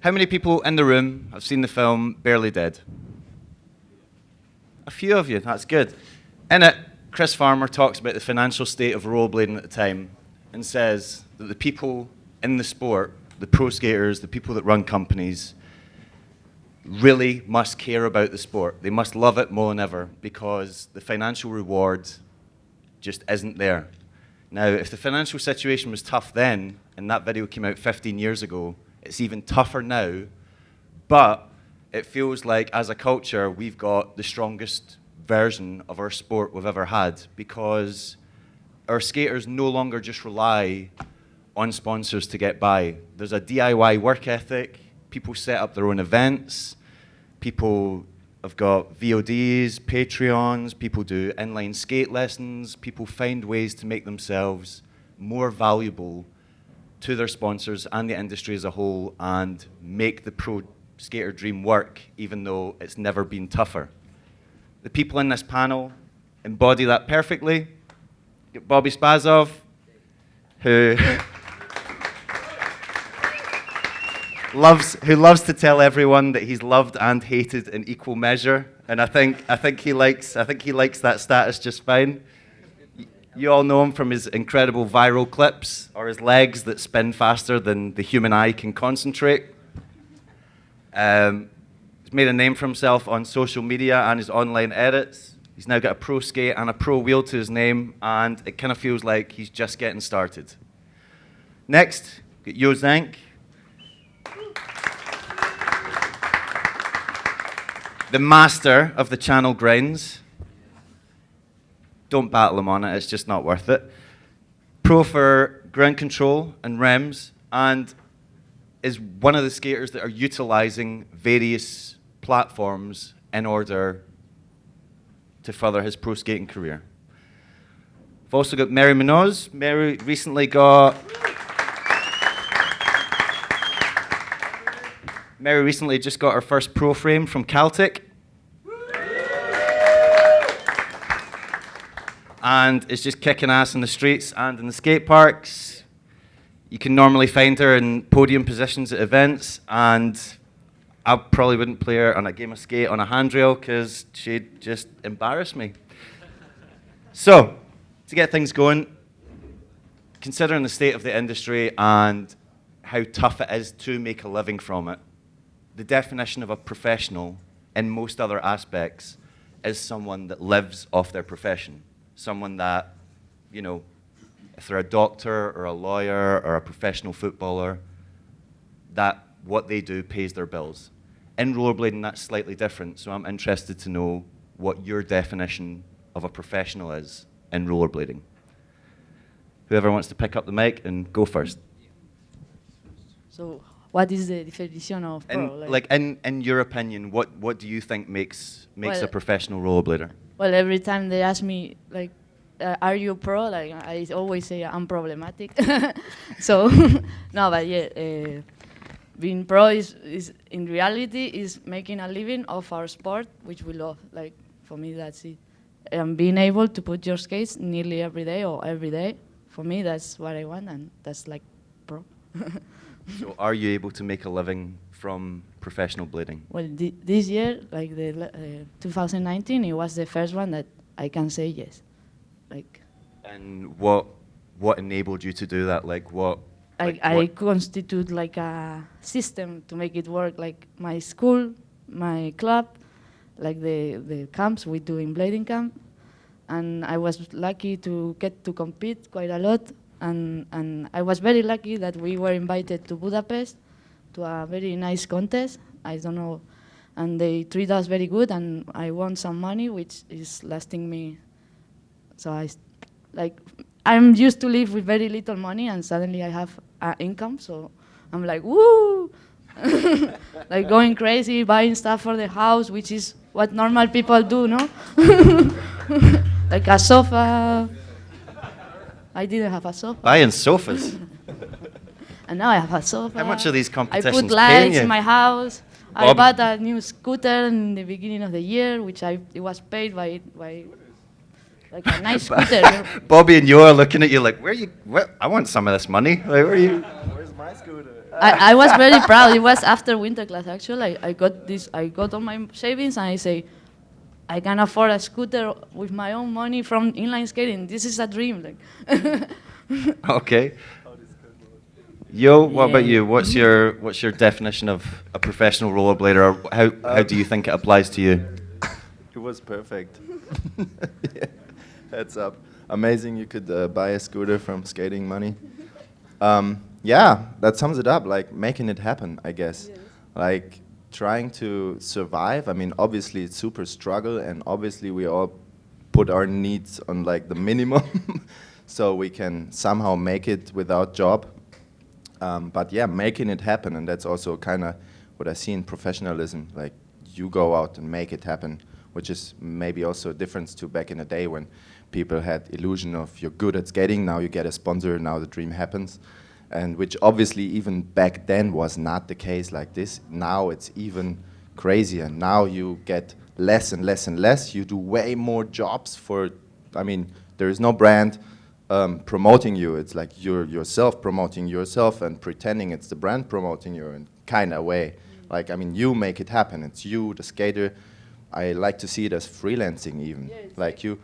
How many people in the room have seen the film Barely Dead? A few of you, that's good. In it, Chris Farmer talks about the financial state of rollerblading at the time and says that the people in the sport, the pro skaters, the people that run companies, really must care about the sport. They must love it more than ever because the financial reward just isn't there. Now, if the financial situation was tough then, and that video came out 15 years ago, it's even tougher now, but it feels like as a culture, we've got the strongest version of our sport we've ever had because our skaters no longer just rely on sponsors to get by. There's a DIY work ethic. People set up their own events. People have got VODs, Patreons. People do inline skate lessons. People find ways to make themselves more valuable to their sponsors and the industry as a whole and make the pro skater dream work, even though it's never been tougher. The people in this panel embody that perfectly. Get Bobby Spazov, who loves to tell everyone that he's loved and hated in equal measure, and I think he likes that status just fine. You all know him from his incredible viral clips or his legs that spin faster than the human eye can concentrate. He's made a name for himself on social media and his online edits. He's now got a pro skate and a pro wheel to his name, and it kind of feels like he's just getting started. Next, got Yo Zank. The master of the channel grinds. Don't battle him on it, it's just not worth it. Pro for ground control and rems, and is one of the skaters that are utilizing various platforms in order to further his pro skating career. I've also got Mary Munoz. Mary recently just got her first pro frame from Caltech. And is just kicking ass in the streets and in the skate parks. You can normally find her in podium positions at events, and I probably wouldn't play her on a game of skate on a handrail because she'd just embarrass me. So, to get things going, considering the state of the industry and how tough it is to make a living from it, the definition of a professional in most other aspects is someone that lives off their profession. Someone that, you know, if they're a doctor or a lawyer or a professional footballer, that what they do pays their bills. In rollerblading, that's slightly different, so I'm interested to know what your definition of a professional is in rollerblading. Whoever wants to pick up the mic and go first. So, what is the definition of pro? In your opinion, what do you think makes a professional rollerblader? Well, every time they ask me, like, are you pro? Like, I always say I'm problematic. So, no, but yeah, being pro is in reality is making a living of our sport, which we love. Like, for me, that's it. And being able to put your skates nearly every day or every day, for me, that's what I want, and that's like pro. So, are you able to make a living from professional blading? Well, this year, like the 2019, it was the first one that I can say yes. Like. And what enabled you to do that? Like what? I constitute like a system to make it work. Like my school, my club, like the camps we do in blading camp, and I was lucky to get to compete quite a lot. And I was very lucky that we were invited to Budapest to a very nice contest. I don't know, and they treat us very good, and I won some money, which is lasting me. So I'm used to live with very little money, and suddenly I have income. So I'm like, woo, like going crazy, buying stuff for the house, which is what normal people do, no? Like a sofa. I didn't have a sofa. Buying sofas. And now I have a sofa. How much are these competitions I put paying lights you? in my house. Bob? I bought a new scooter in the beginning of the year, which it was paid by like a nice scooter. Bobby and you are looking at you like, where? I want some of this money. Like, where are you? Where's my scooter? I was very proud. It was after Winterclash, actually. I got this. I got all my savings, and I say, I can afford a scooter with my own money from inline skating. This is a dream. Like. Okay. Yo, what about Yeah. you? What's your definition of a professional rollerblader? Or how do you think it applies to you? It was perfect. Yeah. Heads up. Amazing you could buy a scooter from skating money. Yeah, that sums it up, like making it happen, I guess. Yes. Like trying to survive. I mean, obviously it's super struggle and obviously we all put our needs on like the minimum so we can somehow make it without job. But yeah, making it happen, and that's also kind of what I see in professionalism. Like you go out and make it happen, which is maybe also a difference to back in the day when people had illusion of you're good at skating, now you get a sponsor, now the dream happens. And which obviously even back then was not the case like this. Now it's even crazier. Now you get less and less and less. You do way more jobs for, I mean, there is no brand promoting you. It's like you're yourself promoting yourself and pretending it's the brand promoting you in kind of way. Like, I mean, you make it happen. It's you, the skater. I like to see it as freelancing even. Yeah, it's like you.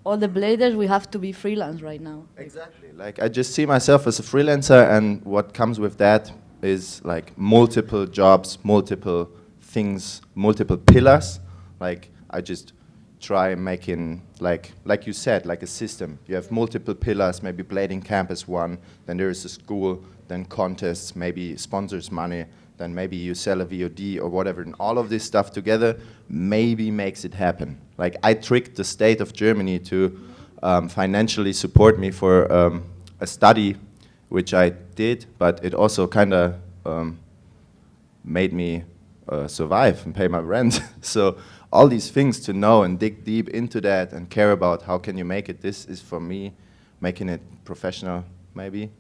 All the bladers, we have to be freelance right now. Exactly. Like I just see myself as a freelancer, and what comes with that is like multiple jobs, multiple things, multiple pillars. Like I just try making like you said, like a system. You have multiple pillars. Maybe blading camp is one. Then there is a school. Then contests. Maybe sponsors money. Then maybe you sell a VOD or whatever, and all of this stuff together maybe makes it happen. Like I tricked the state of Germany to financially support me for a study, which I did, but it also kind of made me survive and pay my rent. So all these things to know and dig deep into that and care about how can you make it, this is for me making it professional, maybe.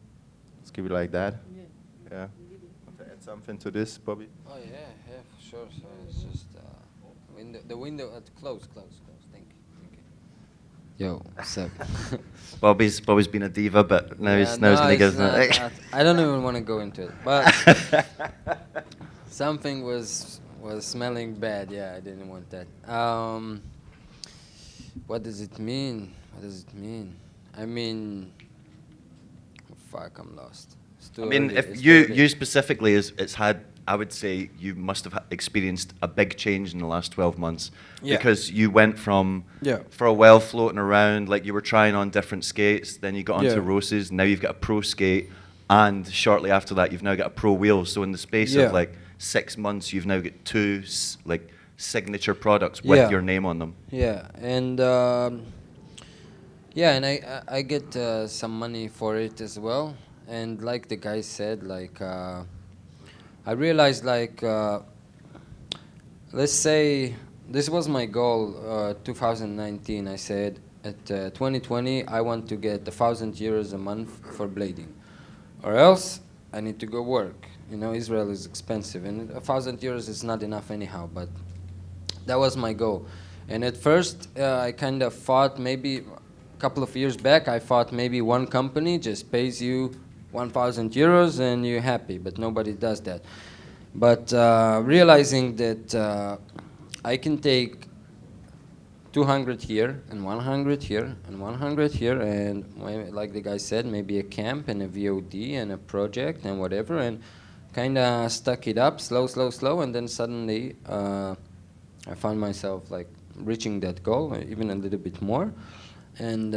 Let's give it like that. Yeah. Want to add something to this, Bobby? Oh yeah, for sure. So it's just the window close. Thank you. Yo, what's up? Bobby's been a diva, but now he's no, gonna it's give. not. I don't even want to go into it, but something was smelling bad. Yeah, I didn't want that. What does it mean? I mean, fuck, I'm lost. I mean, if you specifically, it's had, I would say you must have experienced a big change in the last 12 months. Yeah. Because you went from, Yeah. for a while floating around, like you were trying on different skates, then you got onto Yeah. Roses, now you've got a pro skate, and shortly after that you've now got a pro wheel. So in the space Yeah. of like 6 months, you've now got two like signature products with Yeah. your name on them. Yeah, and I get some money for it as well. And like the guy said, like I realized, like let's say this was my goal, 2019. I said at 2020 I want to get 1,000 euros a month for blading, or else I need to go work. You know, Israel is expensive, and 1,000 euros is not enough anyhow. But that was my goal. And at first, I kind of thought maybe a couple of years back, I thought maybe one company just pays you 1,000 euros and you're happy, but nobody does that. But realizing that I can take 200 here and 100 here and 100 here, and like the guy said, maybe a camp and a VOD and a project and whatever, and kind of stuck it up slow, and then suddenly I found myself like reaching that goal, even a little bit more, and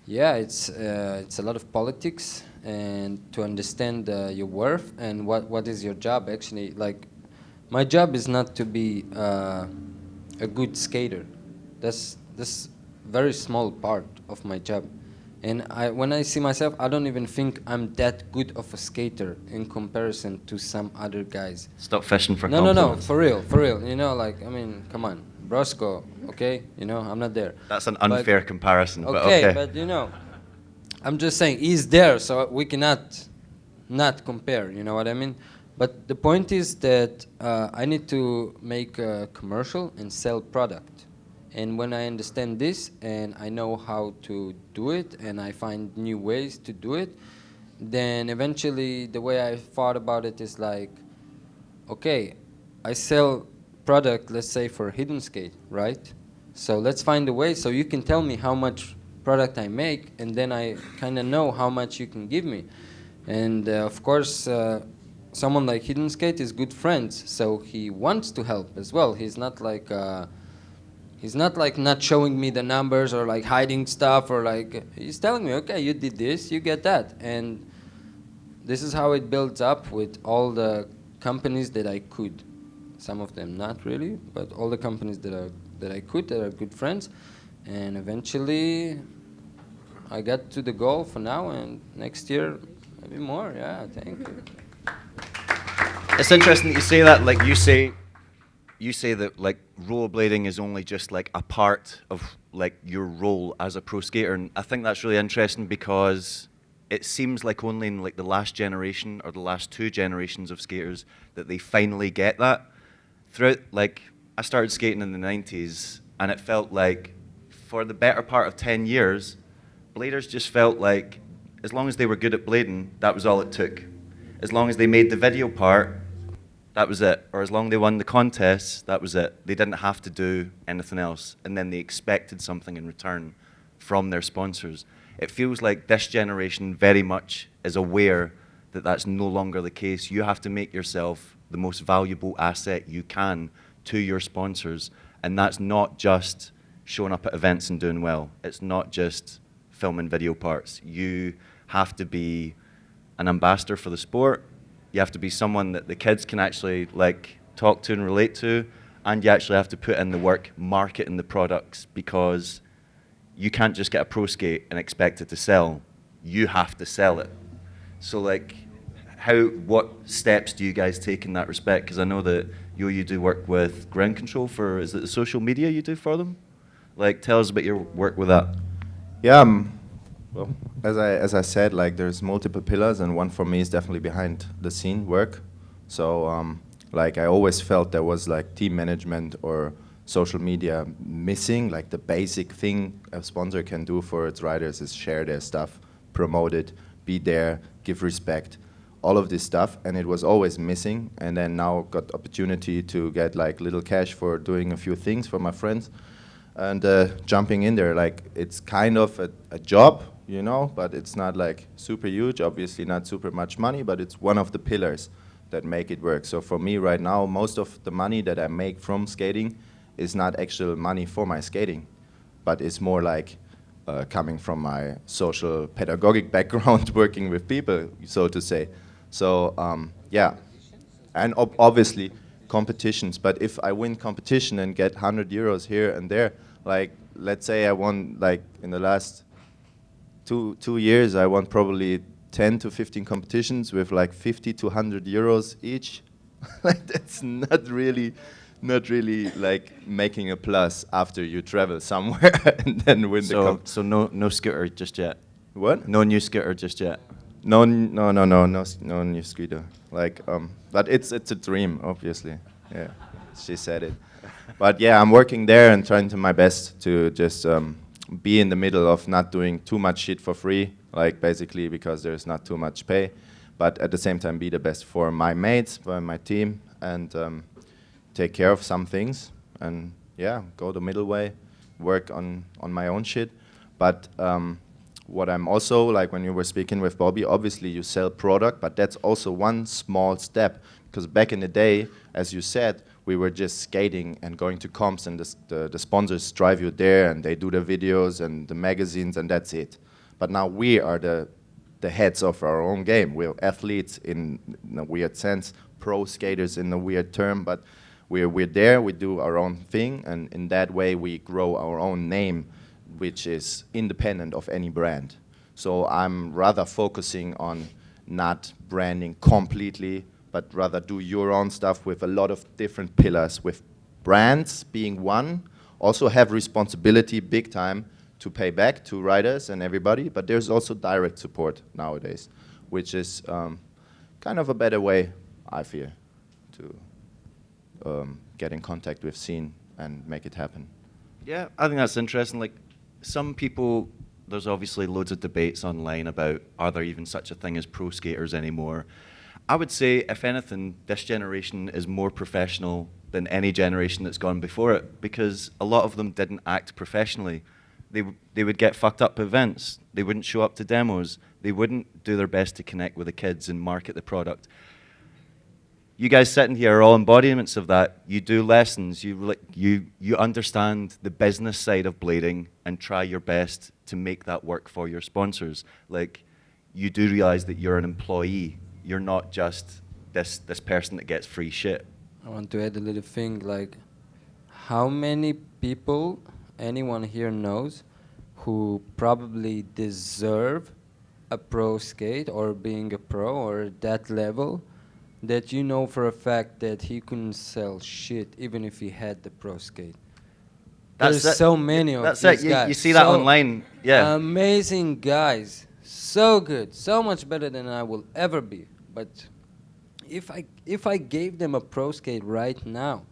yeah, it's a lot of politics, and to understand your worth and what is your job actually. Like, my job is not to be a good skater. That's very small part of my job, and when I see myself, I don't even think I'm that good of a skater in comparison to some other guys. Stop fishing for No, compliments. for real. You know, like, I mean, come on, Brosco, okay? You know, I'm not there. That's an unfair comparison, but Okay, okay. but you know, I'm just saying he's there, so we cannot not compare. You know what I mean? But the point is that I need to make a commercial and sell product. And when I understand this and I know how to do it and I find new ways to do it, then eventually the way I thought about it is like, okay, I sell product, let's say for Hidden Skate, right? So let's find a way so you can tell me how much product I make, and then I kind of know how much you can give me. And of course, someone like Hidden Skate is good friends, so he wants to help as well. He's not like not showing me the numbers or like hiding stuff, or like he's telling me, okay, you did this, you get that. And this is how it builds up with all the companies that I could. Some of them not really, but all the companies that I could, that are good friends. And eventually I got to the goal for now, and next year maybe more. Yeah, thank you. It's interesting that you say that. Like you say that like rollerblading is only just like a part of like your role as a pro skater, and I think that's really interesting because it seems like only in like the last generation or the last two generations of skaters that they finally get that. Throughout, like, I started skating in the 90s, and it felt like for the better part of 10 years, bladers just felt like as long as they were good at blading, that was all it took. As long as they made the video part, that was it. Or as long as they won the contests, that was it. They didn't have to do anything else. And then they expected something in return from their sponsors. It feels like this generation very much is aware that that's no longer the case. You have to make yourself the most valuable asset you can to your sponsors. And that's not just showing up at events and doing well. It's not just filming video parts. You have to be an ambassador for the sport. You have to be someone that the kids can actually like talk to and relate to, and you actually have to put in the work marketing the products, because you can't just get a pro skate and expect it to sell. You have to sell it. So like, what steps do you guys take in that respect? Because I know that you do work with ground control for, is it the social media you do for them? Like, tell us about your work with that. Yeah, well, as I said, like there's multiple pillars, and one for me is definitely behind the scene work. So like I always felt there was like team management or social media missing. Like the basic thing a sponsor can do for its riders is share their stuff, promote it, be there, give respect, all of this stuff, and it was always missing. And then now got opportunity to get like little cash for doing a few things for my friends, and jumping in there. Like it's kind of a job, you know, but it's not like super huge, obviously not super much money, but it's one of the pillars that make it work. So for me right now, most of the money that I make from skating is not actual money for my skating, but it's more like coming from my social pedagogic background, working with people, so to say. So yeah, and obviously competitions. But if I win competition and get 100 euros here and there, like let's say I won, like in the last two years, I won probably 10 to 15 competitions with like 50 to 100 euros each. Like that's not really like making a plus after you travel somewhere and then win the So no scooter just yet. What? No new scooter just yet. No new scooter. Like, but it's a dream, obviously. Yeah, she said it. But yeah, I'm working there and trying to my best to just be in the middle of not doing too much shit for free, like basically because there's not too much pay, but at the same time be the best for my mates, for my team, and take care of some things, and yeah, go the middle way, work on my own shit. But what I'm also, like when you were speaking with Bobby, obviously you sell product, but that's also one small step, because back in the day, as you said, we were just skating and going to comps, and the sponsors drive you there and they do the videos and the magazines, and that's it. But now we are the heads of our own game. We're athletes in a weird sense, pro skaters in a weird term, but we're there, we do our own thing, and in that way we grow our own name, which is independent of any brand. So I'm rather focusing on not branding completely, but rather do your own stuff with a lot of different pillars, with brands being one. Also have responsibility big time to pay back to riders and everybody, but there's also direct support nowadays, which is kind of a better way, I feel, to get in contact with scene and make it happen. Yeah, I think that's interesting. Like, some people there's obviously loads of debates online about are there even such a thing as pro skaters anymore. I would say, if anything, this generation is more professional than any generation that's gone before it, because a lot of them didn't act professionally. They would get fucked up events. They wouldn't show up to demos. They wouldn't do their best to connect with the kids and market the product. You guys sitting here are all embodiments of that. You do lessons. You understand the business side of blading and try your best to make that work for your sponsors. Like, you do realize that you're an employee. You're not just this person that gets free shit. I want to add a little thing, like, how many people anyone here knows who probably deserve a pro skate or being a pro or that level, that you know for a fact that he couldn't sell shit even if he had the pro skate. There's so many of these guys. You see that online, yeah. Amazing guys, so good, so much better than I will ever be. But if I gave them a pro skate right now,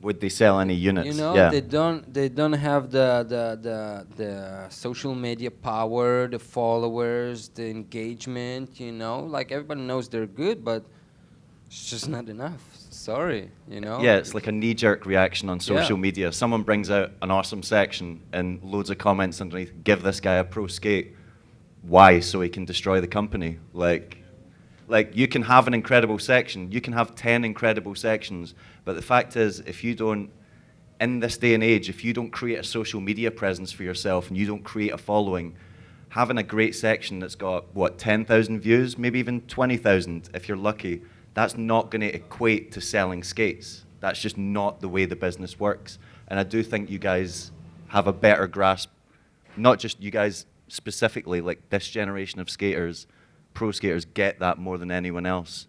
would they sell any units? You know, yeah. they don't have the social media power, the followers, the engagement. You know, like everybody knows they're good, but it's just not enough. Sorry, you know. Yeah, it's like a knee-jerk reaction on social media. Someone brings out an awesome section and loads of comments underneath. Give this guy a pro skate. Why? So he can destroy the company. Like you can have an incredible section. You can have 10 incredible sections. But the fact is, if you don't, in this day and age, if you don't create a social media presence for yourself and you don't create a following, having a great section that's got, 10,000 views, maybe even 20,000 if you're lucky, that's not going to equate to selling skates. That's just not the way the business works. And I do think you guys have a better grasp, not just you guys specifically, like this generation of skaters, pro skaters get that more than anyone else.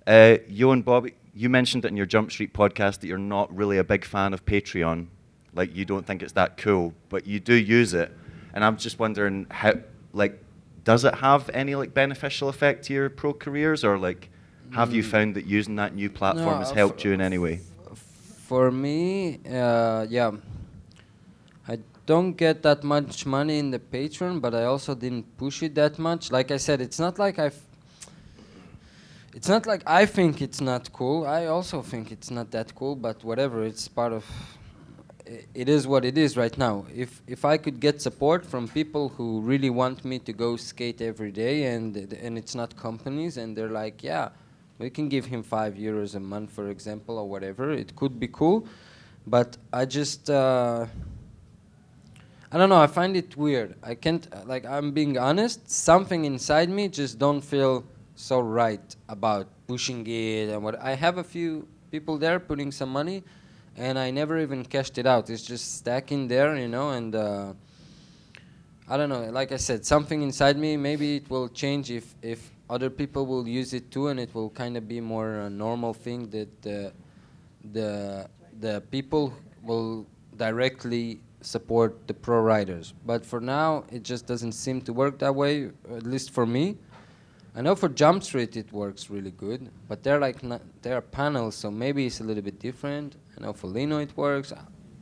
You and Bobby, you mentioned it in your Jump Street podcast that you're not really a big fan of Patreon. Like, you don't think it's that cool, but you do use it. And I'm just wondering how, like, does it have any like beneficial effect to your pro careers, or like, have you found that using that new platform has helped you in any way? For me, yeah. I don't get that much money in the Patreon, but I also didn't push it that much. Like I said, it's not like I think it's not cool. I also think it's not that cool, but whatever, it's part of... It is what it is right now. If I could get support from people who really want me to go skate every day, and it's not companies, and they're like, yeah, we can give him €5 a month, for example, or whatever, it could be cool. But I just... I don't know, I find it weird. I can't, like, I'm being honest, something inside me just don't feel so right about pushing it and what. I have a few people there putting some money, and I never even cashed it out. It's just stacking there, you know, and I don't know, like I said, something inside me, maybe it will change if other people will use it too, and it will kind of be more a normal thing that the people will directly support the pro riders. But for now, it just doesn't seem to work that way, at least for me. I know for Jump Street it works really good, but they're like they're panels, so maybe it's a little bit different. I know for Lino it works.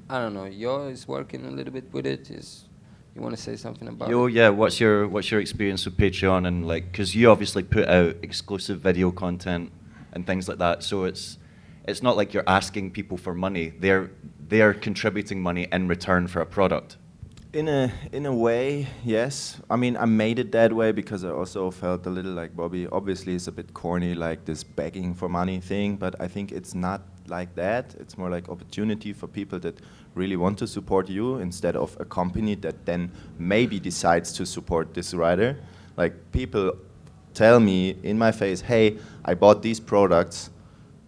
I don't know. Yo is working a little bit with it. You want to say something about Yo, it? yeah. What's your experience with Patreon, and like, because you obviously put out exclusive video content and things like that, so it's not like you're asking people for money. They're contributing money in return for a product. In a way, yes. I mean, I made it that way because I also felt a little like Bobby. Obviously, it's a bit corny, like this begging for money thing, but I think it's not like that. It's more like opportunity for people that really want to support you instead of a company that then maybe decides to support this rider. Like, people tell me in my face, hey, I bought these products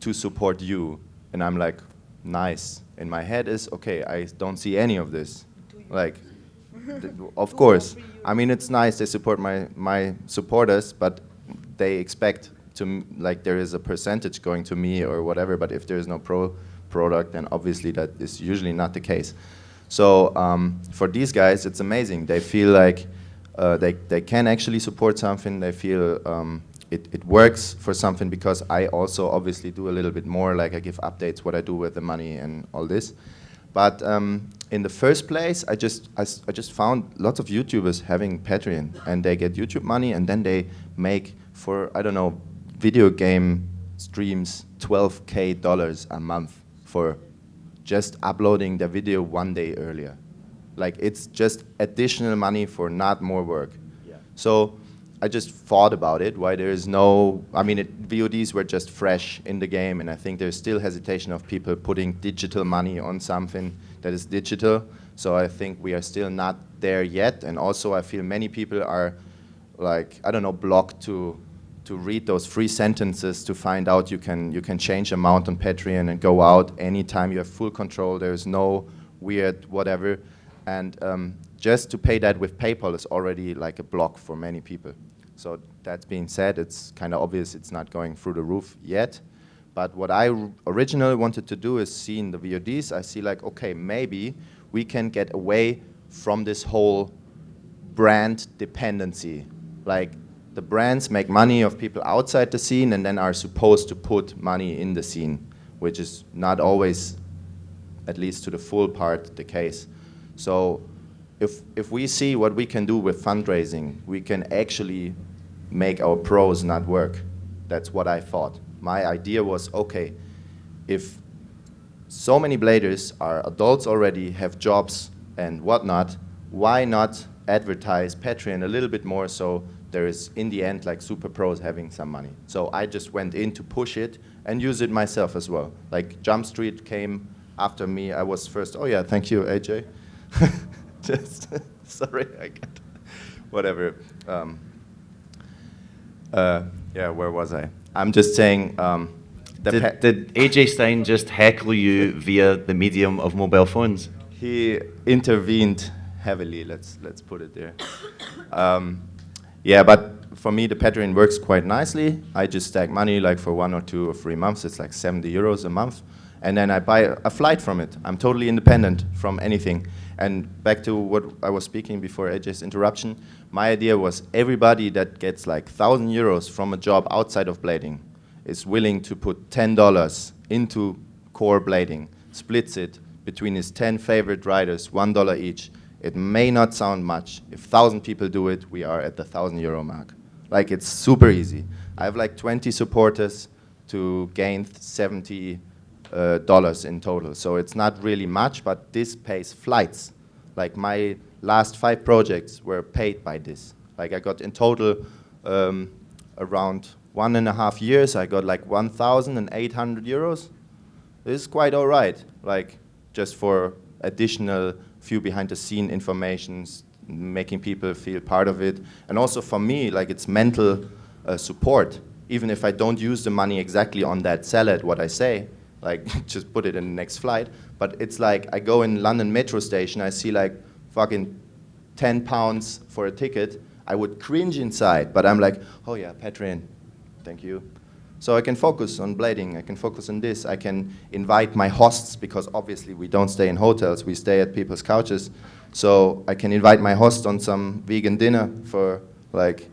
to support you. And I'm like, nice. In my head is, okay, I don't see any of this. Like, of course. I mean, it's nice they support my supporters, but they expect like there is a percentage going to me or whatever, but if there is no pro product, then obviously that is usually not the case. So for these guys, it's amazing. They feel like they can actually support something. They feel it works for something, because I also obviously do a little bit more, like I give updates what I do with the money and all this. But in the first place, I just found lots of YouTubers having Patreon, and they get YouTube money, and then they make, for, I don't know, video game streams $12K a month for just uploading the video 1 day earlier. Like, it's just additional money for not more work. Yeah. So I just thought about it, why there is no, I mean, VODs were just fresh in the game, and I think there's still hesitation of people putting digital money on something that is digital. So I think we are still not there yet, and also I feel many people are, like, I don't know, blocked to read those 3 sentences to find out you can change amount on Patreon and go out anytime. You have full control. There's no weird whatever. And just to pay that with PayPal is already like a block for many people. So that being said, it's kind of obvious it's not going through the roof yet. But what I originally wanted to do is see in the VODs, I see like, okay, maybe we can get away from this whole brand dependency. Like, the brands make money of people outside the scene and then are supposed to put money in the scene, which is not always, at least to the full part, the case. So if we see what we can do with fundraising, we can actually make our pros not work. That's what I thought. My idea was, okay, if so many bladers are adults already, have jobs and whatnot, why not advertise Patreon a little bit more so there is, in the end, like super pros having some money. So I just went in to push it and use it myself as well. Like, Jump Street came after me. I was first, oh yeah, thank you, AJ. Just, sorry, I got, whatever. Yeah, where was I? I'm just saying, did AJ Stein just heckle you via the medium of mobile phones? He intervened heavily, let's put it there. Yeah, but for me, the Patreon works quite nicely. I just stack money like for 1 or 2 or 3 months. It's like 70 euros a month. And then I buy a flight from it. I'm totally independent from anything. And back to what I was speaking before AJ's interruption, my idea was everybody that gets like 1,000 euros from a job outside of blading is willing to put $10 into core blading, splits it between his 10 favorite riders, $1 each. It may not sound much. If 1,000 people do it, we are at the 1,000 euro mark. Like, it's super easy. I have like 20 supporters to gain $70 in total. So it's not really much, but this pays flights. Like, my last 5 projects were paid by this. Like, I got in total around 1.5 years, I got like 1,800 euros. This is quite all right. Like, just for additional few behind the scene informations, making people feel part of it. And also for me, like, it's mental support. Even if I don't use the money exactly on that salad, what I say, like, just put it in the next flight. But it's like, I go in London metro station, I see like fucking 10 pounds for a ticket. I would cringe inside, but I'm like, oh yeah, Patreon, thank you. So I can focus on blading, I can focus on this, I can invite my hosts, because obviously we don't stay in hotels, we stay at people's couches. So I can invite my host on some vegan dinner for, like,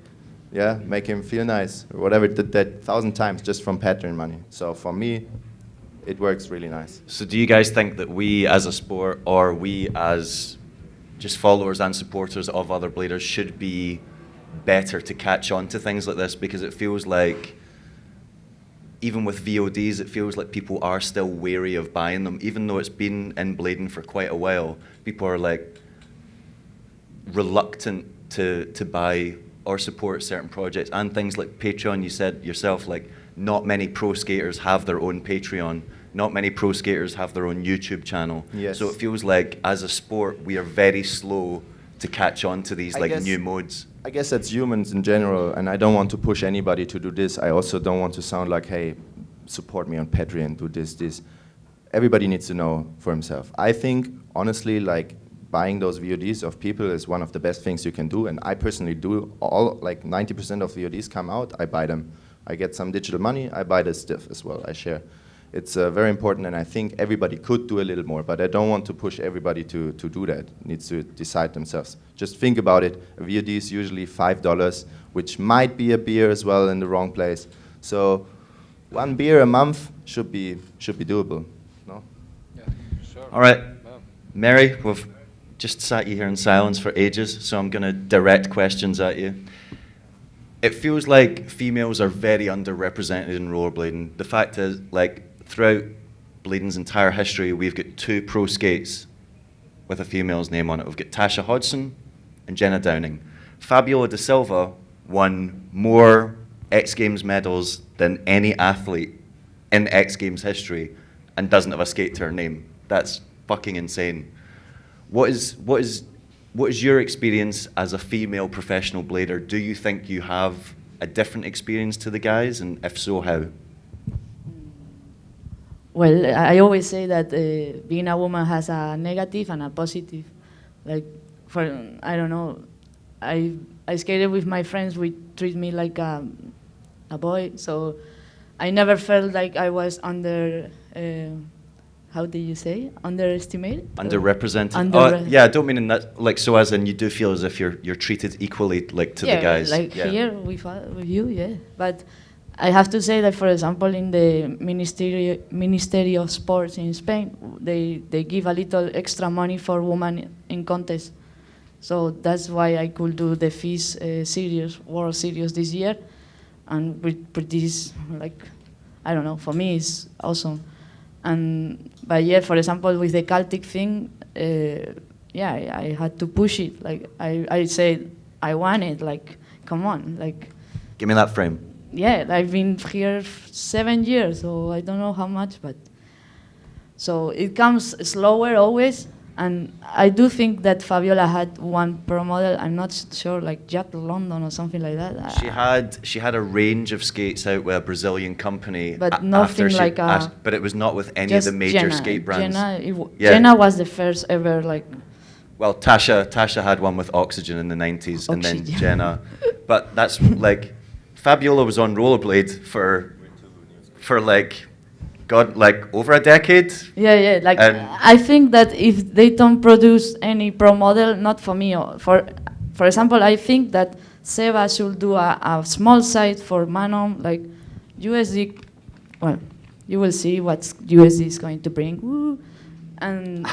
yeah, make him feel nice, or whatever, did that 1,000 times just from Patreon money. So for me, it works really nice. So do you guys think that we as a sport, or we as just followers and supporters of other bladers, should be better to catch on to things like this? Because it feels like, even with VODs, it feels like people are still wary of buying them. Even though it's been in blading for quite a while, people are like reluctant to buy or support certain projects. And things like Patreon, you said yourself, like, not many pro skaters have their own Patreon. Not many pro skaters have their own YouTube channel. Yes. So it feels like, as a sport, we are very slow to catch on to these new modes. I guess that's humans in general, and I don't want to push anybody to do this. I also don't want to sound like, hey, support me on Patreon, do this. Everybody needs to know for himself. I think, honestly, like, buying those VODs of people is one of the best things you can do, and I personally do. All, like, 90% of VODs come out, I buy them. I get some digital money, I buy the stuff as well, I share. It's very important, and I think everybody could do a little more, but I don't want to push everybody to do that. Needs to decide themselves. Just think about it. A VOD is usually $5, which might be a beer as well in the wrong place. So 1 beer a month should be doable. No? Yeah, sure. All right. Yeah. Mary, we've just sat you here in silence for ages, so I'm going to direct questions at you. It feels like females are very underrepresented in rollerblading. The fact is, like, throughout blading's entire history, we've got 2 pro skates with a female's name on it. We've got Tasha Hodgson and Jenna Downing. Fabiola da Silva won more X Games medals than any athlete in X Games history and doesn't have a skate to her name. That's fucking insane. What is your experience as a female professional blader? Do you think you have a different experience to the guys, and if so, how? Well, I always say that being a woman has a negative and a positive. Like, I don't know, I skated with my friends, we treat me like a boy, so I never felt like I was how do you say, underestimated? Underrepresented? Yeah, I don't mean in that, like, so as in you do feel as if you're treated equally, like, to the guys. Like here with you, yeah. But I have to say that, for example, in the Ministry of Sports in Spain, they give a little extra money for women in contests. So that's why I could do the FIS series, World Series this year. And with this, like, I don't know, for me it's awesome. But yeah, for example, with the Celtic thing, I had to push it. Like, I said, I want it, like, come on, like. Give me that frame. Yeah, I've been here 7 years, so I don't know how much, but. So it comes slower always, and I do think that Fabiola had one pro model, I'm not sure, like Jack London or something like that. She had a range of skates out with a Brazilian company, but nothing like but it was not with any of the major skate brands. Jenna was the first ever, like. Well, Tasha had one with Oxygen in the 90s, and then Jenna, but that's like, Fabiola was on rollerblade for like, God, like over a decade. Yeah, like, I think that if they don't produce any pro model, not for me, for example, I think that Seba should do a small site for Manon, like USD. Well, you will see what USD is going to bring. Woo. And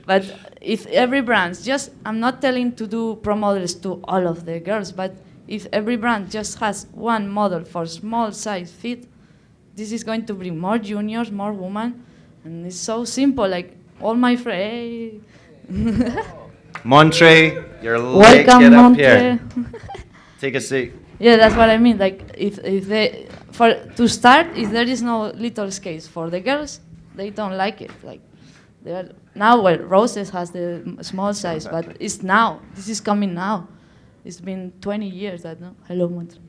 but if every brand, I'm not telling to do pro models to all of the girls, but if every brand just has one model for small size fit, this is going to bring more juniors, more women, and it's so simple. Like, all my friends. Montre, you're late. Welcome, get up Montre. here. Take a seat. Yeah, that's what I mean. Like, if they, to start, if there is no little skates for the girls, they don't like it. Like, now, well, Roses has the small size, but it's now. This is coming now. It's been 20 years that, no? Hello, Montre.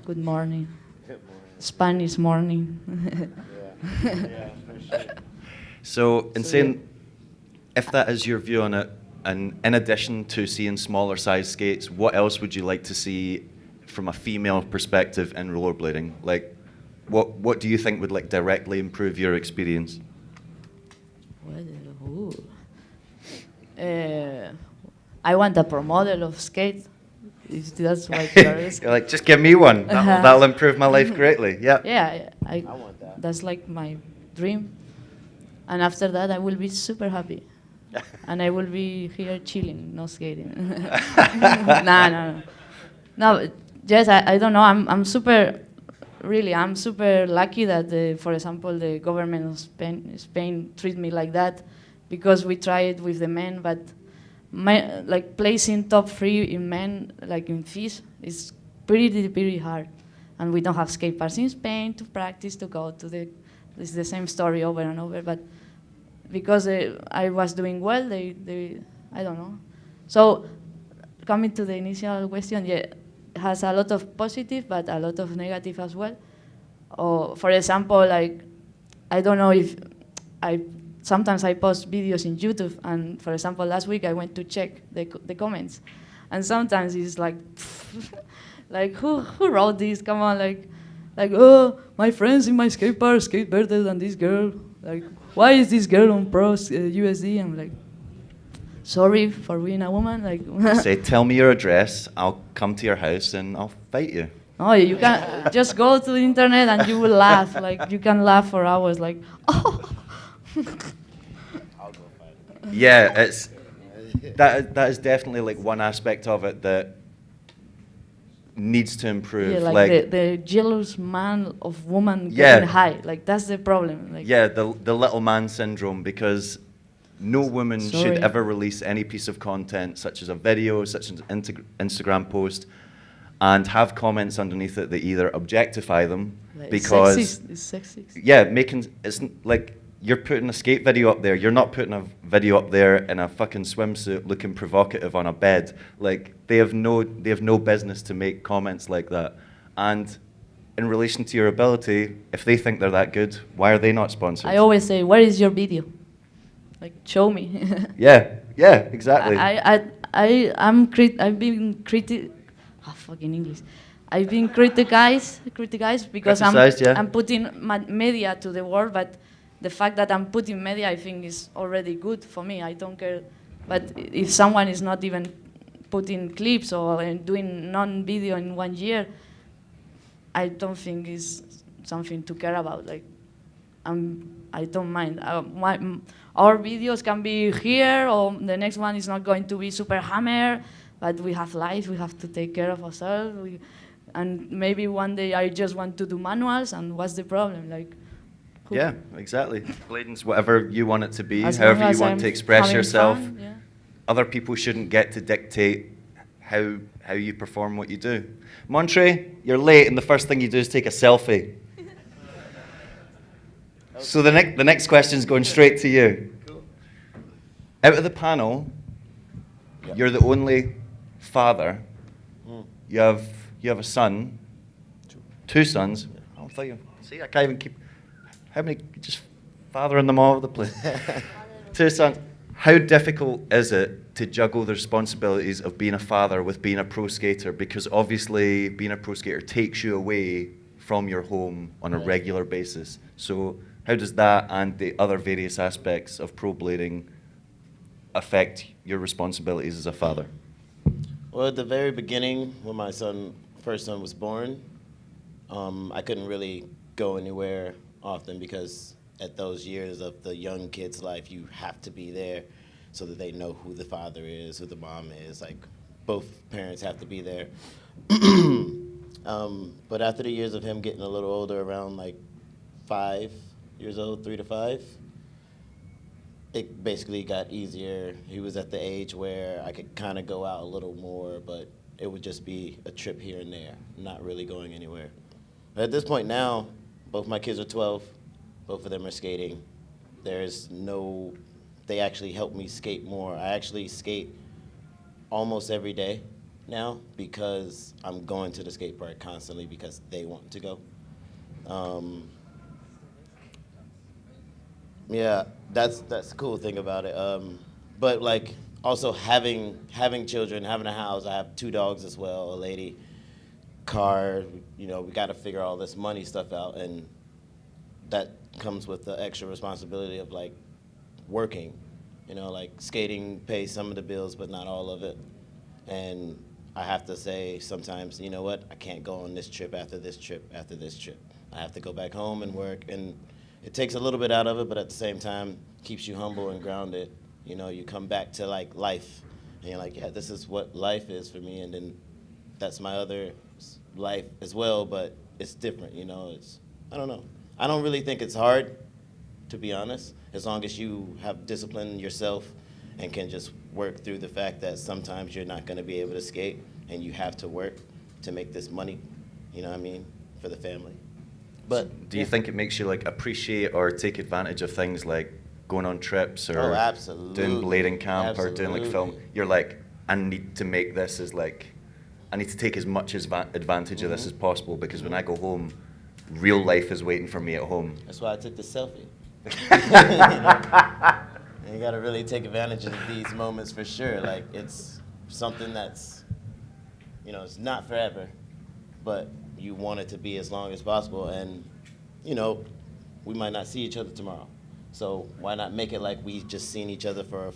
Good morning. Good morning. Spanish morning. Yeah, for sure. So, if that is your view on it, and in addition to seeing smaller size skates, what else would you like to see from a female perspective in rollerblading? Like, what do you think would, like, directly improve your experience? I want a pro model of skate. If that's what you're like, just give me one. That'll improve my life greatly. Yeah. Yeah, I want that. That's like my dream. And after that, I will be super happy. And I will be here chilling, not skating. No, yes, I don't know. I'm super lucky that, for example, the government of Spain treat me like that, because we tried with the men, but like placing top 3 in men, like in FIS, is pretty hard. And we don't have skate parks in Spain to practice, to go to it's the same story over and over, but because I was doing well, they I don't know. So coming to the initial question, yeah, it has a lot of positive, but a lot of negative as well. Or, for example, like, I don't know if sometimes I post videos in YouTube, and for example, last week I went to check the comments, and sometimes it's like, like, who wrote this? Come on, like, oh, my friends in my skate park skate better than this girl. Like, why is this girl on pros USD? I'm like, sorry for being a woman. Like, say, tell me your address. I'll come to your house and I'll fight you. Oh, you can just go to the internet and you will laugh. Like, you can laugh for hours. Like, oh, I'll go fight. Yeah, it's that is definitely like one aspect of it that needs to improve. Yeah, like the jealous man of woman Yeah. getting high. Like that's the problem. Like yeah, the little man syndrome, because no woman should Sorry. ever release any piece of content, such as a video, such as an Instagram post, and have comments underneath it that either objectify them like, because it's sexist. yeah, it's like you're putting a skate video up there. You're not putting a video up there in a fucking swimsuit looking provocative on a bed. Like they have no business to make comments like that. And in relation to your ability, if they think they're that good, why are they not sponsored? I always say, where is your video? Like, show me. Yeah, exactly. I've been fucking English. I've been criticized because Criticized, yeah. I'm putting media to the world, but the fact that I'm putting media, I think, is already good for me. I don't care. But if someone is not even putting clips or doing non-video in 1 year, I don't think it's something to care about. Like, I don't mind. Our videos can be here, or the next one is not going to be super hammer, but we have life, we have to take care of ourselves. And maybe one day I just want to do manuals, and what's the problem? Like, Yeah, exactly. Blading's whatever you want it to be, as however long you as want I'm to express having yourself. fun, yeah. Other people shouldn't get to dictate how you perform what you do. Montre, you're late, and the first thing you do is take a selfie. So the next question's going straight to you. Cool. Out of the panel, you're the only father. You have a son, two sons. I thought you. See, I can't even keep. How many? Just fathering them all over the place. Two sons. How difficult is it to juggle the responsibilities of being a father with being a pro skater? Because obviously, being a pro skater takes you away from your home on a regular basis. So, how does that and the other various aspects of pro blading affect your responsibilities as a father? Well, at the very beginning, when my first son was born, I couldn't really go anywhere often because at those years of the young kid's life, you have to be there so that they know who the father is, who the mom is. Like, both parents have to be there. But after the years of him getting a little older, around like 5 years old, 3 to 5, it basically got easier. He was at the age where I could kind of go out a little more, but it would just be a trip here and there, not really going anywhere. But at this point now, both my kids are 12. Both of them are skating. They actually help me skate more. I actually skate almost every day now because I'm going to the skate park constantly because they want to go. Yeah, that's the cool thing about it. But like also having children, having a house. I have 2 dogs as well, a lady, car. We got to figure all this money stuff out, and that comes with the extra responsibility of like working. Like skating pays some of the bills, but not all of it. And I have to say sometimes, you know what? I can't go on this trip after this trip after this trip. I have to go back home and work, and it takes a little bit out of it, but at the same time keeps you humble and grounded. You come back to like life, and you're like, yeah, this is what life is for me, and then that's my other life as well, but it's different. I don't know. I don't really think it's hard, to be honest, as long as you have discipline yourself and can just work through the fact that sometimes you're not going to be able to skate and you have to work to make this money, for the family. But do you think it makes you like appreciate or take advantage of things like going on trips or absolutely. doing blading camp or doing like film? Absolutely. You're like, I need to make this as like, I need to take as much advantage of this as possible because when I go home, real life is waiting for me at home. That's why I took the selfie. And you got to really take advantage of these moments for sure. Like, it's something that's, it's not forever, but you want it to be as long as possible. And, we might not see each other tomorrow. So why not make it like we've just seen each other for a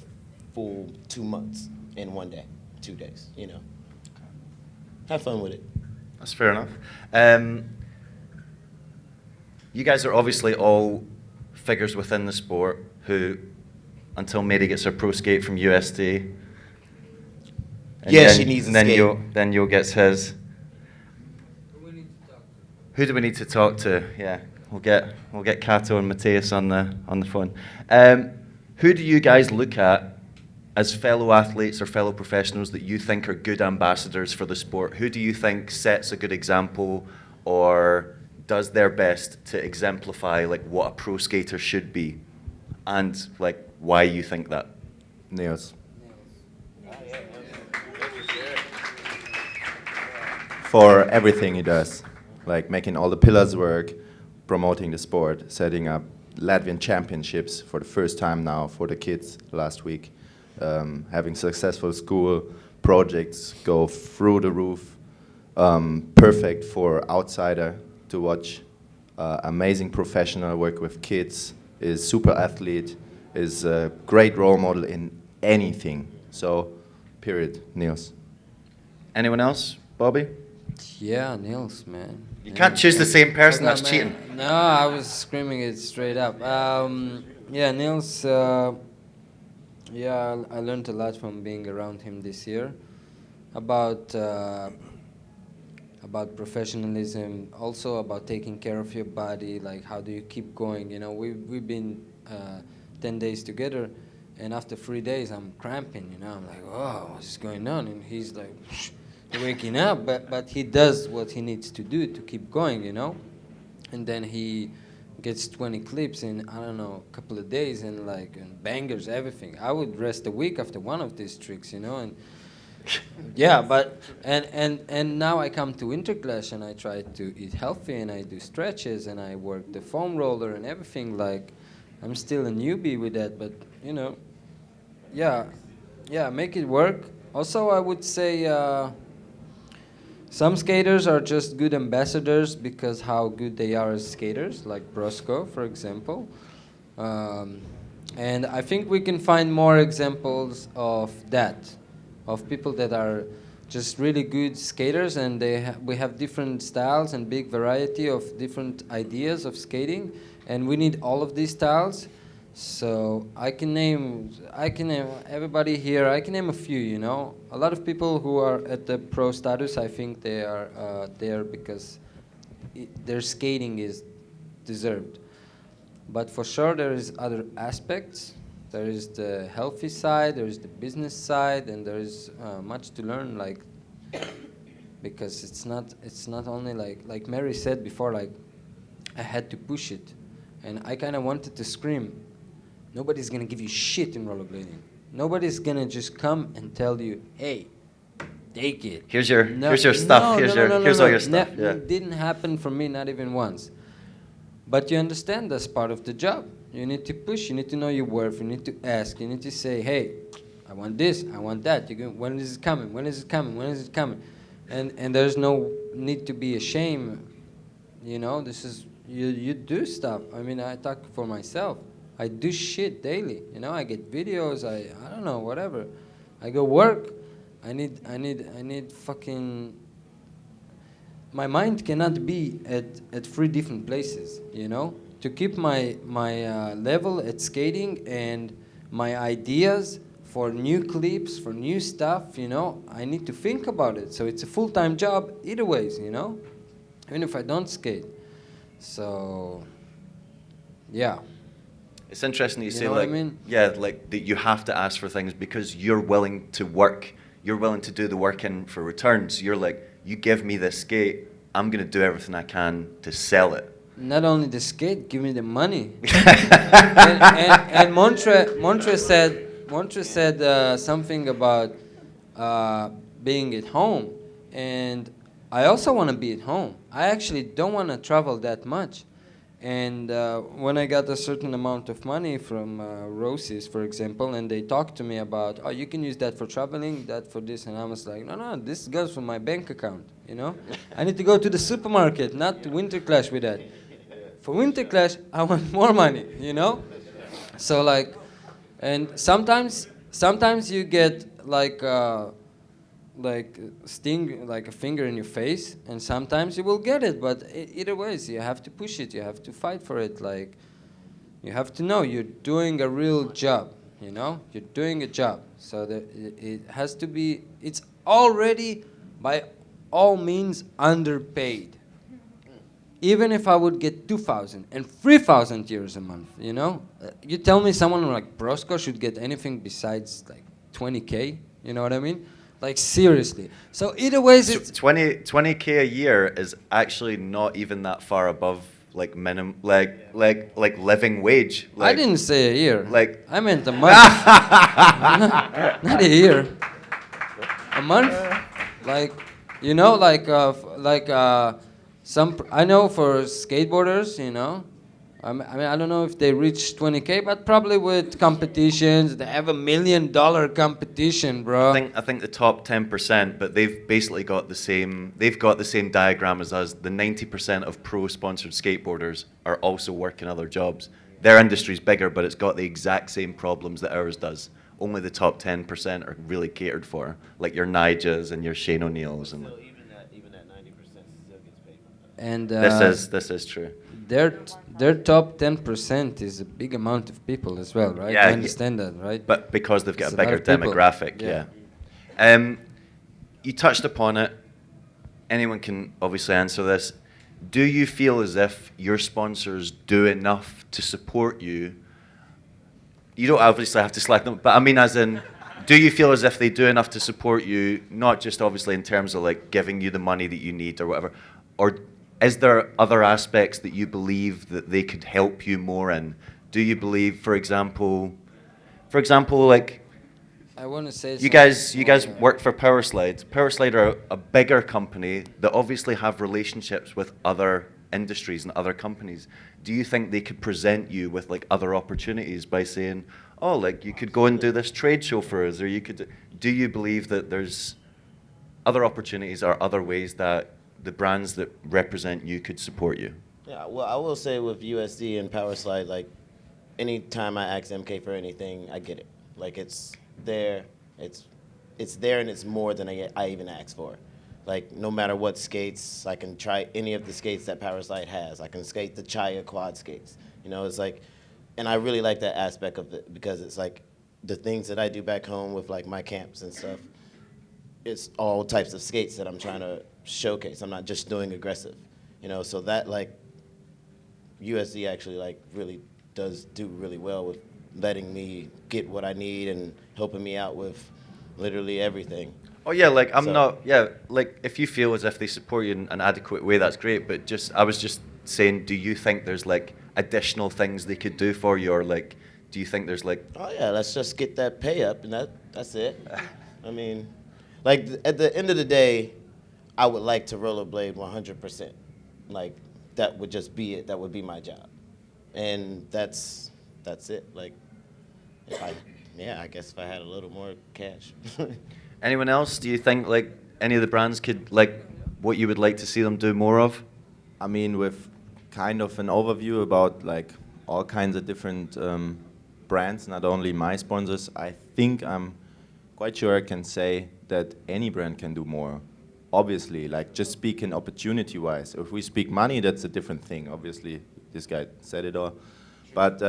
full 2 months in 1 day, 2 days, Have fun with it. That's fair enough. You guys are obviously all figures within the sport who, until Mary gets her pro skate from USD. Yeah, she needs a skate. Then Yo gets his. Who do we need to talk to? Yeah, we'll get Kato and Mateus on the phone. Who do you guys look at as fellow athletes or fellow professionals that you think are good ambassadors for the sport? Who do you think sets a good example or does their best to exemplify like what a pro skater should be, and like why you think that? Niels. For everything he does, like making all the pillars work, promoting the sport, setting up Latvian championships for the first time now for the kids last week, having successful school projects go through the roof, perfect for outsider to watch, amazing professional work with kids, is super athlete, is a great role model in anything. So, period, Niels. Anyone else? Bobby? Yeah, Niels, man. You can't choose the same person, that's man. cheating. No, I was screaming it straight up. Yeah, Niels, yeah, I learned a lot from being around him this year about professionalism, also about taking care of your body, like how do you keep going. You know, we've been 10 days together, and after 3 days I'm cramping, you know, I'm like, oh, what's going on? And he's like waking up, but he does what he needs to do to keep going, you know. And then he gets 20 clips in, I don't know, a couple of days, and like and bangers, everything. I would rest a week after one of these tricks, you know. And yeah, but and now I come to Winterclash and I try to eat healthy and I do stretches and I work the foam roller and everything. Like I'm still a newbie with that, but you know, yeah, make it work. Also, I would say some skaters are just good ambassadors because how good they are as skaters, like Brosco, for example. And I think we can find more examples of that, of people that are just really good skaters, and we have different styles and big variety of different ideas of skating, and we need all of these styles. So I can name everybody here. I can name a few. You know, a lot of people who are at the pro status. I think they are there because their skating is deserved. But for sure, there is other aspects. There is the healthy side. There is the business side, and there is much to learn. Like because it's not only like Mary said before. Like I had to push it, and I kind of wanted to scream. Nobody's gonna give you shit in rollerblading. Nobody's gonna just come and tell you, "Hey, take it. Here's your stuff. Here's all your stuff." Yeah. It didn't happen for me, not even once. But you understand that's part of the job. You need to push. You need to know your worth. You need to ask. You need to say, "Hey, I want this. I want that. When is it coming? When is it coming? When is it coming?" And there's no need to be ashamed. You know, this is you do stuff. I mean, I talk for myself. I do shit daily, you know. I get videos. I don't know, whatever. I go work. I need fucking. My mind cannot be at 3 different places, you know. To keep my level at skating and my ideas for new clips, for new stuff, you know. I need to think about it. So it's a full-time job either ways, you know. Even if I don't skate. So, yeah. It's interesting you say, know like, what I mean? yeah, like that you have to ask for things because you're willing to work. You're willing to do the work in for returns. You're like, you give me this skate, I'm gonna do everything I can to sell it. Not only the skate, give me the money. and Montre said something about being at home, and I also want to be at home. I actually don't want to travel that much. And when I got a certain amount of money from Roses, for example, and they talked to me about, oh, you can use that for traveling, that for this, and I was like, no, this goes from my bank account, you know? I need to go to the supermarket, not to Winterclash with that. For Winterclash, I want more money, you know? So like, and sometimes you get like sting, like a finger in your face, and sometimes you will get it, but either ways you have to push it, you have to fight for it. Like You have to know you're doing a real job, you know? You're doing a job. So that it has to be, it's already by all means underpaid. Even if I would get 2,000 and 3,000 euros a month, you know? You tell me someone like Brosco should get anything besides like 20K, you know what I mean? Like seriously. So either ways, it's 20K a year is actually not even that far above like minimum, like living wage. I Like, didn't say a year. like- I meant a month. Not a year. A month? Like, you know, some. I know for skateboarders, you know. I mean, I don't know if they reach 20K, but probably with competitions, they have $1 million competition, bro. I think the top 10%, but they've basically got the same. They've got the same diagram as us. The 90% of pro-sponsored skateboarders are also working other jobs. Their industry's bigger, but it's got the exact same problems that ours does. Only the top 10% are really catered for, like your Niges and your Shane O'Neills. And Even that 90% still gets paid. And this is true. their top 10% is a big amount of people as well, right? Yeah, I understand that, right? But because they've got It's a a lot bigger of people. demographic, Yeah. yeah. You touched upon it. Anyone can obviously answer this. Do you feel as if your sponsors do enough to support you? You don't obviously have to select them, but I mean as in, do you feel as if they do enough to support you, not just obviously in terms of like giving you the money that you need or whatever, or is there other aspects that you believe that they could help you more in? Do you believe, for example, like I want to say you guys something. work for Powerslide. Powerslide are a bigger company that obviously have relationships with other industries and other companies. Do you think they could present you with like other opportunities by saying, oh, like you could go and do this trade show for us, or you could? Do you believe that there's other opportunities or other ways that the brands that represent you could support you? Yeah, well, I will say with USD and Powerslide, like, anytime I ask MK for anything, I get it. Like, it's there, it's there, and it's more than I even asked for. Like, no matter what skates, I can try any of the skates that Powerslide has. I can skate the Chaya quad skates. You know, it's like, and I really like that aspect of it because it's like the things that I do back home with like my camps and stuff. It's all types of skates that I'm trying to showcase. I'm not just doing aggressive, you know. So that like USD actually like really does do really well with letting me get what I need and helping me out with literally everything. Oh yeah, like I'm So- not. Yeah, like if you feel as if they support you in an adequate way, that's great. But I was just saying, do you think there's like additional things they could do for you, or like, do you think there's like? Oh yeah, let's just get that pay up and that's it. I mean, like at the end of the day, I would like to rollerblade 100%. Like that would just be it. That would be my job, and that's it. Like I guess if I had a little more cash. Anyone else? Do you think like any of the brands could like what you would like to see them do more of? I mean, with kind of an overview about like all kinds of different brands, not only my sponsors, I think I'm quite sure I can say that any brand can do more. Obviously, like just speaking opportunity-wise. If we speak money, that's a different thing. Obviously, this guy said it all. But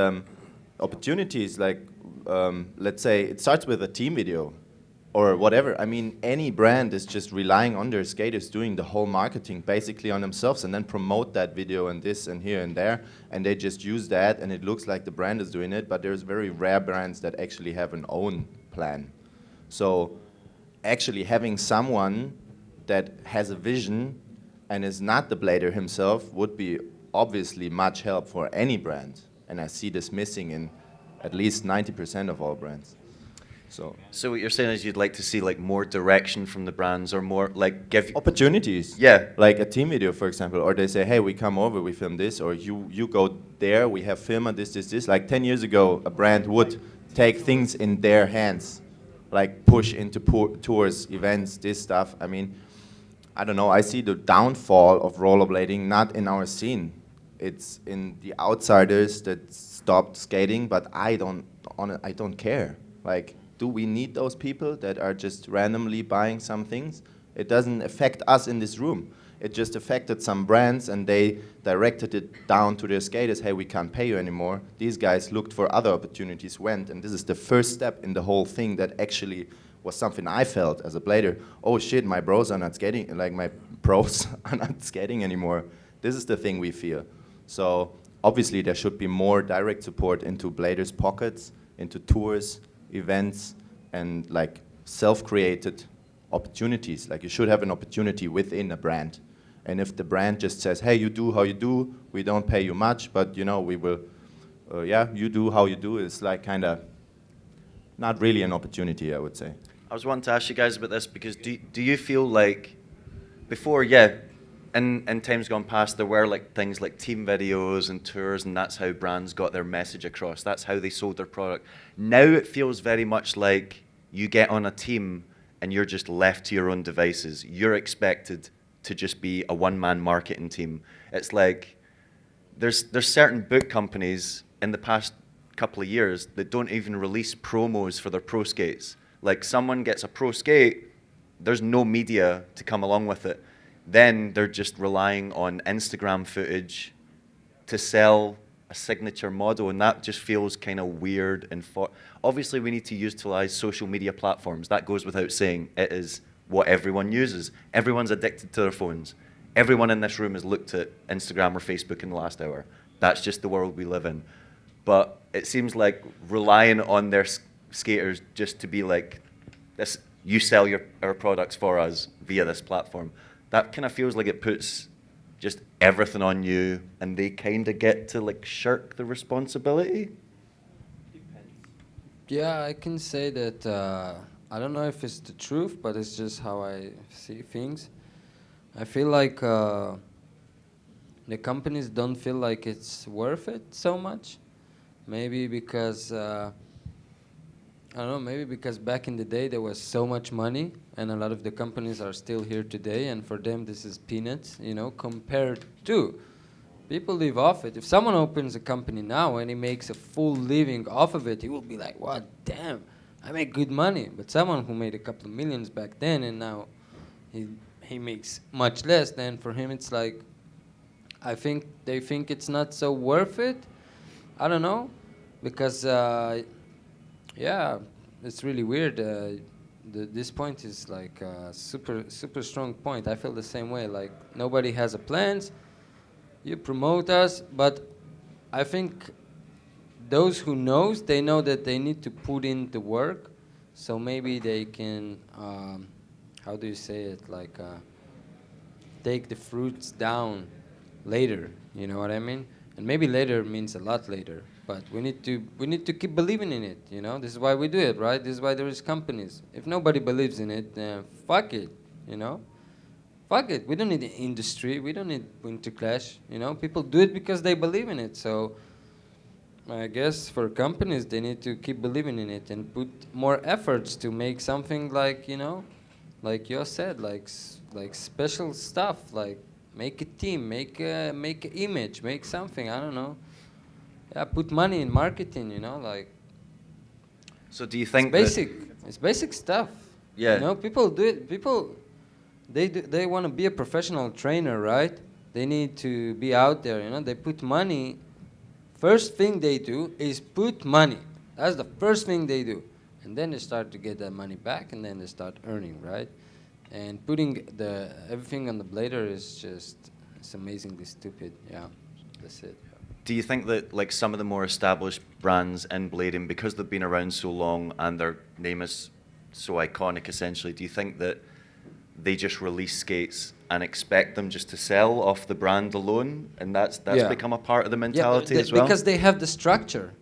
opportunities, like let's say it starts with a team video or whatever. I mean, any brand is just relying on their skaters doing the whole marketing basically on themselves and then promote that video and this and here and there, and they just use that and it looks like the brand is doing it, but there's very rare brands that actually have an own plan. So actually having someone that has a vision and is not the blader himself would be obviously much help for any brand, and I see this missing in at least 90% of all brands. So what you're saying is you'd like to see like more direction from the brands, or more like give Opportunities. Yeah. Like a team video, for example, or they say, hey, we come over, we film this, or you go there, we have film this. Like 10 years ago, a brand would take things in their hands, like push into tours, events, this stuff. I mean, I don't know, I see the downfall of rollerblading not in our scene. It's in the outsiders that stopped skating, but I don't care. Like, do we need those people that are just randomly buying some things? It doesn't affect us in this room. it just affected some brands, and they directed it down to their skaters. Hey, we can't pay you anymore. These guys looked for other opportunities, went, and this is the first step in the whole thing that actually was something I felt as a blader. Oh shit, my bros are not skating, like my pros are not skating anymore. This is the thing we feel. So obviously there should be more direct support into bladers' pockets, into tours, events, and like self-created opportunities. Like you should have an opportunity within a brand. And if the brand just says, hey, you do how you do, we don't pay you much, but you know, we will, you do how you do, it's like kind of not really an opportunity, I would say. I was wanting to ask you guys about this because do you feel like before, yeah, in times gone past, there were like things like team videos and tours, and that's how brands got their message across. That's how they sold their product. Now it feels very much like you get on a team and you're just left to your own devices. You're expected to just be a one-man marketing team. It's like there's certain book companies in the past couple of years that don't even release promos for their pro skates. Like someone gets a pro skate, there's no media to come along with it. Then they're just relying on Instagram footage to sell a signature model, and that just feels kind of weird. And obviously we need to utilize social media platforms. That goes without saying. It is what everyone uses. Everyone's addicted to their phones. Everyone in this room has looked at Instagram or Facebook in the last hour. That's just the world we live in. But it seems like relying on their skaters just to be like, this, you sell our products for us via this platform. That kind of feels like it puts just everything on you, and they kind of get to like shirk the responsibility. Yeah, I can say that. I don't know if it's the truth, but it's just how I see things. I feel like the companies don't feel like it's worth it so much. Maybe because I don't know. Maybe because back in the day there was so much money, and a lot of the companies are still here today, and for them this is peanuts, you know, compared to people live off it. If someone opens a company now and he makes a full living off of it, he will be like, "What? Damn, I make good money." But someone who made a couple of millions back then and now he makes much less, then for him it's like, I think they think it's not so worth it. I don't know, because yeah, it's really weird. This point is like a super strong point. I feel the same way. Like nobody has a plans. You promote us, but I think those who knows, they know that they need to put in the work. So maybe they can, how do you say it? Like take the fruits down later. You know what I mean? And maybe later means a lot later. But we need to keep believing in it, you know? This is why we do it, right? This is why there is companies. If nobody believes in it, then fuck it, you know? Fuck it. We don't need an industry. We don't need Winterclash, you know? People do it because they believe in it. So I guess for companies, they need to keep believing in it and put more efforts to make something like, you know, like you said, like special stuff, like make a team, make a image, make something, I don't know. Yeah, put money in marketing, you know, like. So do you think it's basic stuff? Yeah. You know, people do it. People, they want to be a professional trainer, right? They need to be out there, you know. They put money. First thing they do is put money. That's the first thing they do, and then they start to get that money back, and then they start earning, right? And putting everything on the blader is just, it's amazingly stupid. Yeah, that's it. Do you think that like some of the more established brands in blading, because they've been around so long and their name is so iconic essentially, do you think that they just release skates and expect them just to sell off the brand alone, and that's Yeah. become a part of the mentality as well? Because they have the structure.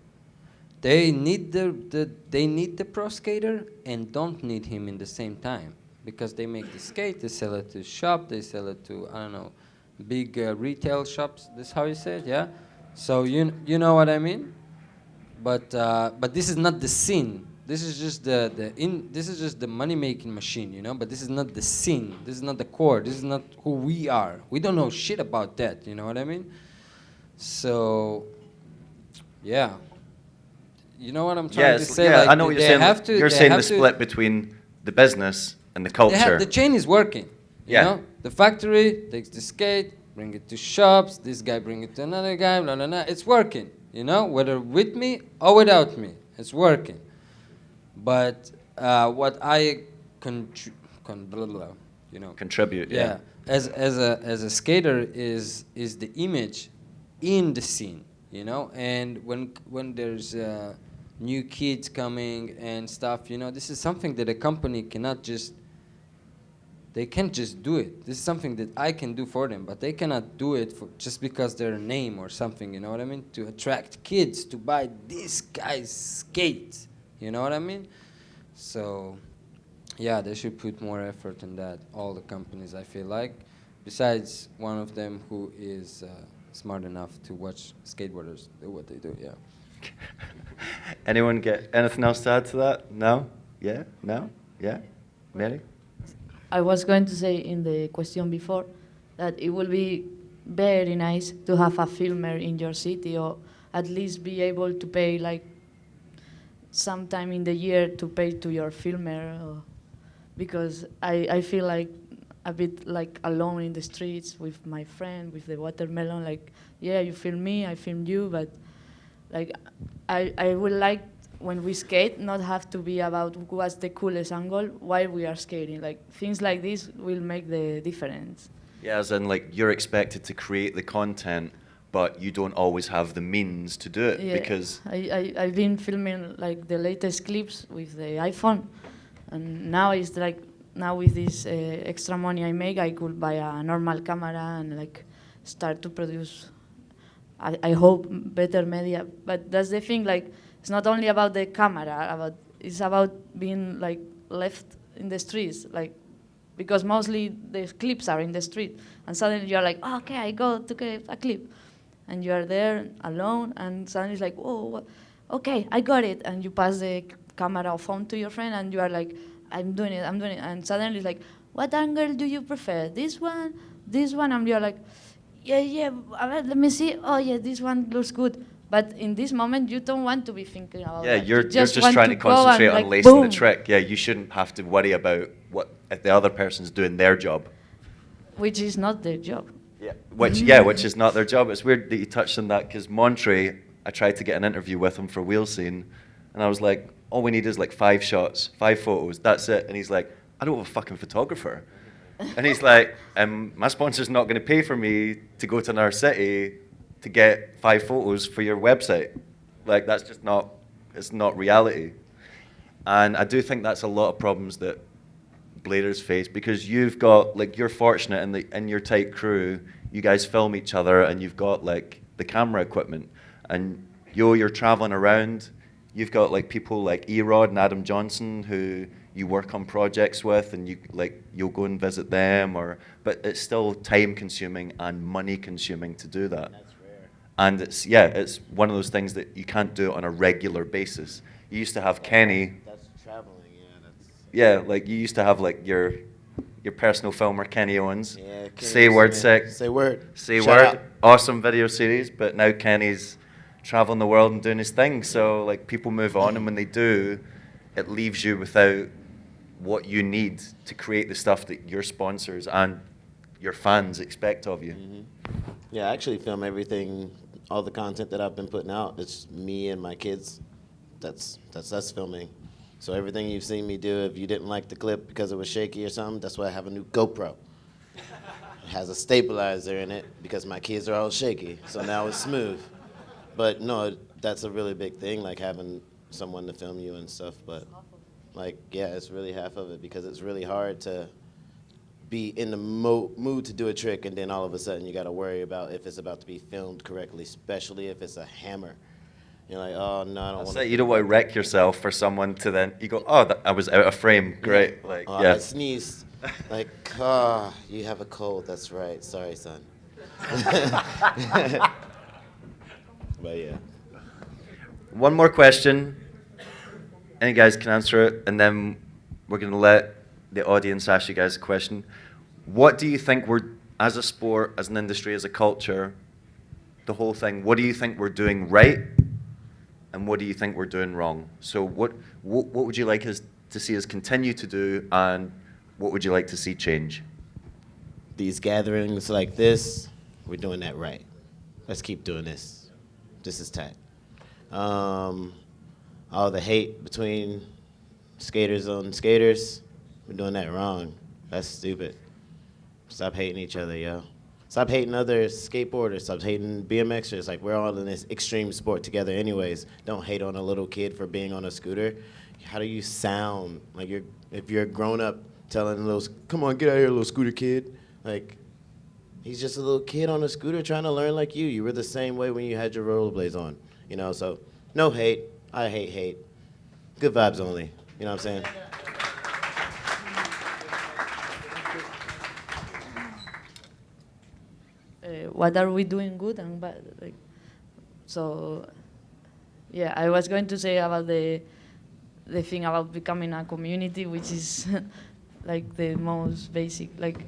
They need the pro skater and don't need him in the same time, because they make the skate, they sell it to shop, they sell it to, I don't know, big retail shops. That's how you say it, yeah? So you know what I mean? But this is not the scene. This is just this is just the money making machine, you know. But this is not the scene. This is not the core. This is not who we are. We don't know shit about that. You know what I mean? So yeah, you know what I'm trying to say. Yeah, like, I know what you're saying. Have to, you're saying the split between the business and the culture. The chain is working. You know? The factory takes the skate, bring it to shops. This guy bring it to another guy. Blah blah blah. It's working, you know, whether with me or without me, it's working. But what I blah, blah, you know, Contribute, yeah, as a skater is the image in the scene, you know. And when there's new kids coming and stuff, you know, this is something that a company cannot just. They can't just do it. This is something that I can do for them, but they cannot do it for just because they're a name or something. You know what I mean? To attract kids to buy this guy's skate. You know what I mean? So, yeah, they should put more effort in that. All the companies, I feel like. Besides one of them who is smart enough to watch skateboarders do what they do. Yeah. Anyone get anything else to add to that? No? Yeah? No? Yeah? Mary? I was going to say in the question before that it will be very nice to have a filmer in your city, or at least be able to pay like sometime in the year to pay to your filmer, because I feel like a bit like alone in the streets with my friend, with the watermelon, like, yeah, you film me, I film you, but like I would like when we skate not have to be about what's the coolest angle while we are skating. Like things like this will make the difference. Yeah, as in like you're expected to create the content, but you don't always have the means to do it, Yeah, because I've been filming like the latest clips with the iPhone, and now it's like now with this extra money I make, I could buy a normal camera and like start to produce. I hope better media, but that's the thing. Like it's not only about the camera, it's about being like left in the streets, like because mostly the clips are in the street, and suddenly you're like, oh, okay, I go to get a clip, and you are there alone, and suddenly it's like, oh, okay, I got it, and you pass the camera or phone to your friend, and you are like, I'm doing it, and suddenly it's like, what angle do you prefer? This one, and you're like, yeah, let me see. Oh yeah, this one looks good. But in this moment, you don't want to be thinking about yeah, that. you're just want trying to go and, concentrate on like, lacing the boom. trick. Yeah, you shouldn't have to worry about what if the other person's doing their job. Which is not their job. Yeah, which is not their job. It's weird that you touched on that, because Montre, I tried to get an interview with him for Wheel Scene, and I was like, all we need is like 5 shots, 5 photos, that's it. And he's like, I don't have a fucking photographer. And he's like, my sponsor's not going to pay for me to go to another city to get 5 photos for your website. Like, that's just not, it's not reality. And I do think that's a lot of problems that bladers face, because you've got, like, you're fortunate in your tight crew, you guys film each other and you've got, like, the camera equipment. And you're traveling around, you've got, like, people like Erod and Adam Johnson who you work on projects with, and you'll go and visit them, but it's still time consuming and money consuming to do that. That's rare. And it's one of those things that you can't do on a regular basis. You used to have Kenny. That's traveling, yeah. That's Yeah, like you used to have like your personal filmer Kenny Owens. yeah. Kenny Say was word the man. sick. Say word. Say Shout word. out. Awesome video series, but now Kenny's traveling the world and doing his thing. So like people move on, and when they do, it leaves you without what you need to create the stuff that your sponsors and your fans expect of you. Yeah, I actually film everything, all the content that I've been putting out. It's me and my kids. That's us filming. So everything you've seen me do, if you didn't like the clip because it was shaky or something, that's why I have a new GoPro. It has a stabilizer in it because my kids are all shaky, so now it's smooth. But no, that's a really big thing, like having someone to film you and stuff. But like, yeah, it's really half of it, because it's really hard to be in the mood to do a trick, and then all of a sudden you got to worry about if it's about to be filmed correctly, especially if it's a hammer. You're like, oh no, I don't want So you don't want to wreck yourself for someone to then you go, oh, I was out of frame. Great. Like, I sneezed. Like, oh, you have a cold. That's right. Sorry, son. But yeah. One more question. Any guys can answer it, and then we're going to let the audience ask you guys a question. What do you think we're, as a sport, as an industry, as a culture, the whole thing, what do you think we're doing right, and what do you think we're doing wrong? So what would you like us to see us continue to do, and what would you like to see change? these gatherings like this, we're doing that right. Let's keep doing this. This is tight. All the hate between skaters on skaters, we're doing that wrong. That's stupid. Stop hating each other, yo. Stop hating other skateboarders. Stop hating BMXers. Like, we're all in this extreme sport together anyways. Don't hate on a little kid for being on a scooter. How do you sound? Like, if you're a grown-up telling a little, come on, get out of here, little scooter kid. Like, he's just a little kid on a scooter trying to learn like you. You were the same way when you had your rollerblades on. You know, so no hate. I hate hate. Good vibes only. You know what I'm saying? What are we doing good and bad? Like, so, yeah, I was going to say about the thing about becoming a community, which is like the most basic. Like,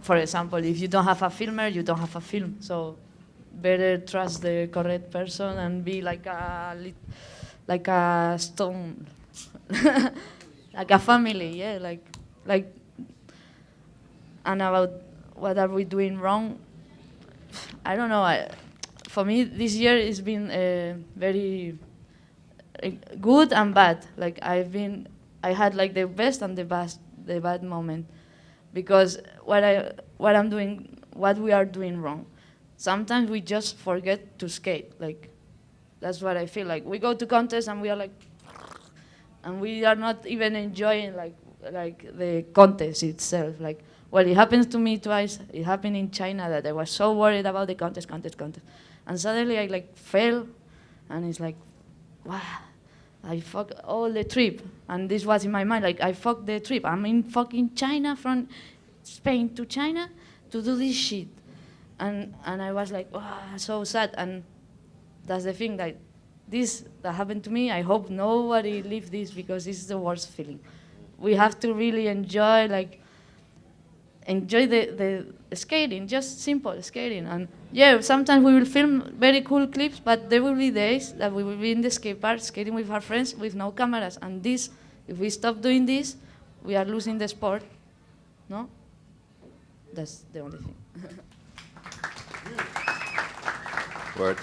for example, if you don't have a filmer, you don't have a film. So, better trust the correct person and be like a stone, like a family. Yeah, like. And about what are we doing wrong? I don't know. For me, this year has been very good and bad. Like I had like the best and the bad moment, because what we are doing wrong. Sometimes we just forget to skate. Like that's what I feel like. We go to contests and we are like, and we are not even enjoying like the contest itself. Like. Well, it happens to me twice. It happened in China that I was so worried about the contest. And suddenly I like fell, and it's like, wow, I fucked all the trip. And this was in my mind, like I fucked the trip. I'm in fucking China, from Spain to China to do this shit. And I was like, wow, so sad. And that's the thing, that happened to me, I hope nobody lives this, because this is the worst feeling. We have to really enjoy the skating, just simple skating. And yeah, sometimes we will film very cool clips, but there will be days that we will be in the skate park skating with our friends with no cameras. And this, if we stop doing this, we are losing the sport. No? That's the only thing. Word.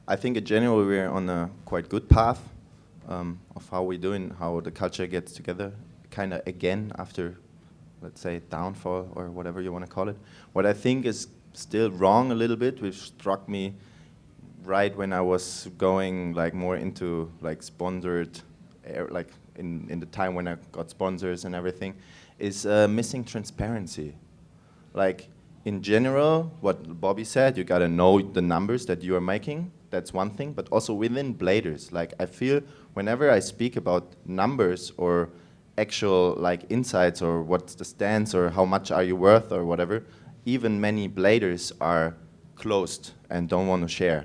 I think in general we're on a quite good path of how we're doing, how the culture gets together. Kind of again after, let's say, downfall or whatever you want to call it. What I think is still wrong a little bit, which struck me right when I was going like more into like sponsored, like in the time when I got sponsors and everything, is missing transparency. Like in general, what Bobby said, you gotta know the numbers that you are making. That's one thing, but also within bladers. Like I feel whenever I speak about numbers or actual like insights or what's the stance or how much are you worth or whatever, even many bladers are closed and don't want to share.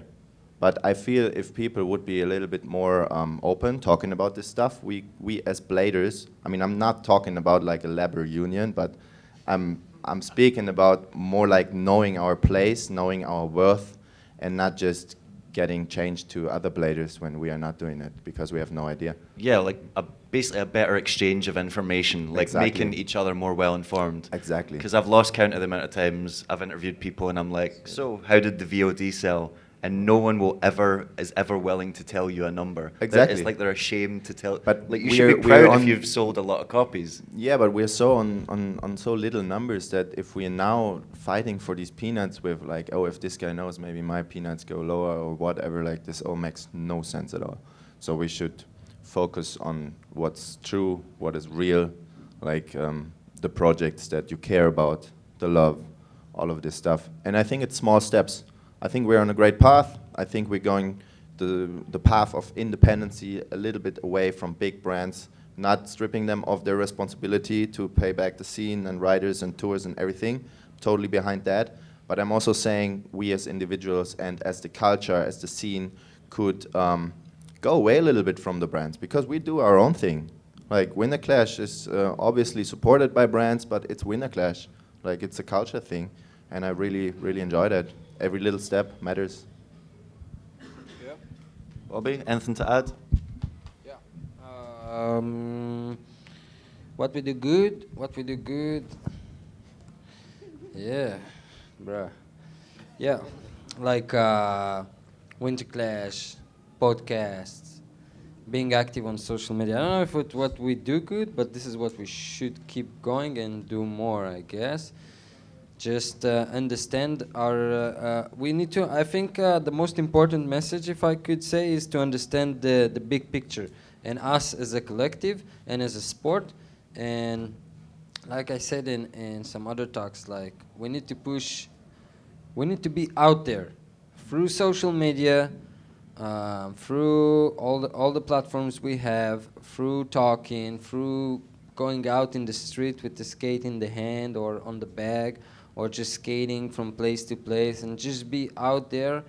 But I feel if people would be a little bit more open talking about this stuff, we as bladers, I mean, I'm not talking about like a labor union, but I'm speaking about more like knowing our place, knowing our worth, and not just getting changed to other bladers when we are not doing it because we have no idea. Yeah, like basically a better exchange of information, like Exactly. making each other more well-informed. Exactly. Because I've lost count of the amount of times I've interviewed people and I'm like, so how did the VOD sell? And no one is ever willing to tell you a number. Exactly. It's like they're ashamed to tell. But like you we're- should be we're proud if on- you've sold a lot of copies. Yeah, but we're so on so little numbers that if we're now fighting for these peanuts with like, oh, if this guy knows, maybe my peanuts go lower or whatever, like this all makes no sense at all. So we should focus on what's true, what is real, like the projects that you care about, the love, all of this stuff. And I think it's small steps. I think we're on a great path. I think we're going the path of independency a little bit away from big brands, not stripping them of their responsibility to pay back the scene and riders and tours and everything. Totally behind that. But I'm also saying we as individuals and as the culture, as the scene, could go away a little bit from the brands because we do our own thing. Like Winterclash is obviously supported by brands, but it's Winterclash. Like it's a culture thing. And I really, really enjoy that. Every little step matters. Yeah. Bobby, anything to add? Yeah. What we do good? What we do good? Yeah, bruh. Yeah, like Winterclash, podcasts, being active on social media. I don't know if it's what we do good, but this is what we should keep going and do more, I guess. Just understand our. We need to. I think the most important message, if I could say, is to understand the big picture and us as a collective and as a sport. And like I said in some other talks, like we need to push. We need to be out there through social media, through all the platforms we have, through talking, through going out in the street with the skate in the hand or on the bag, or just skating from place to place, and just be out there.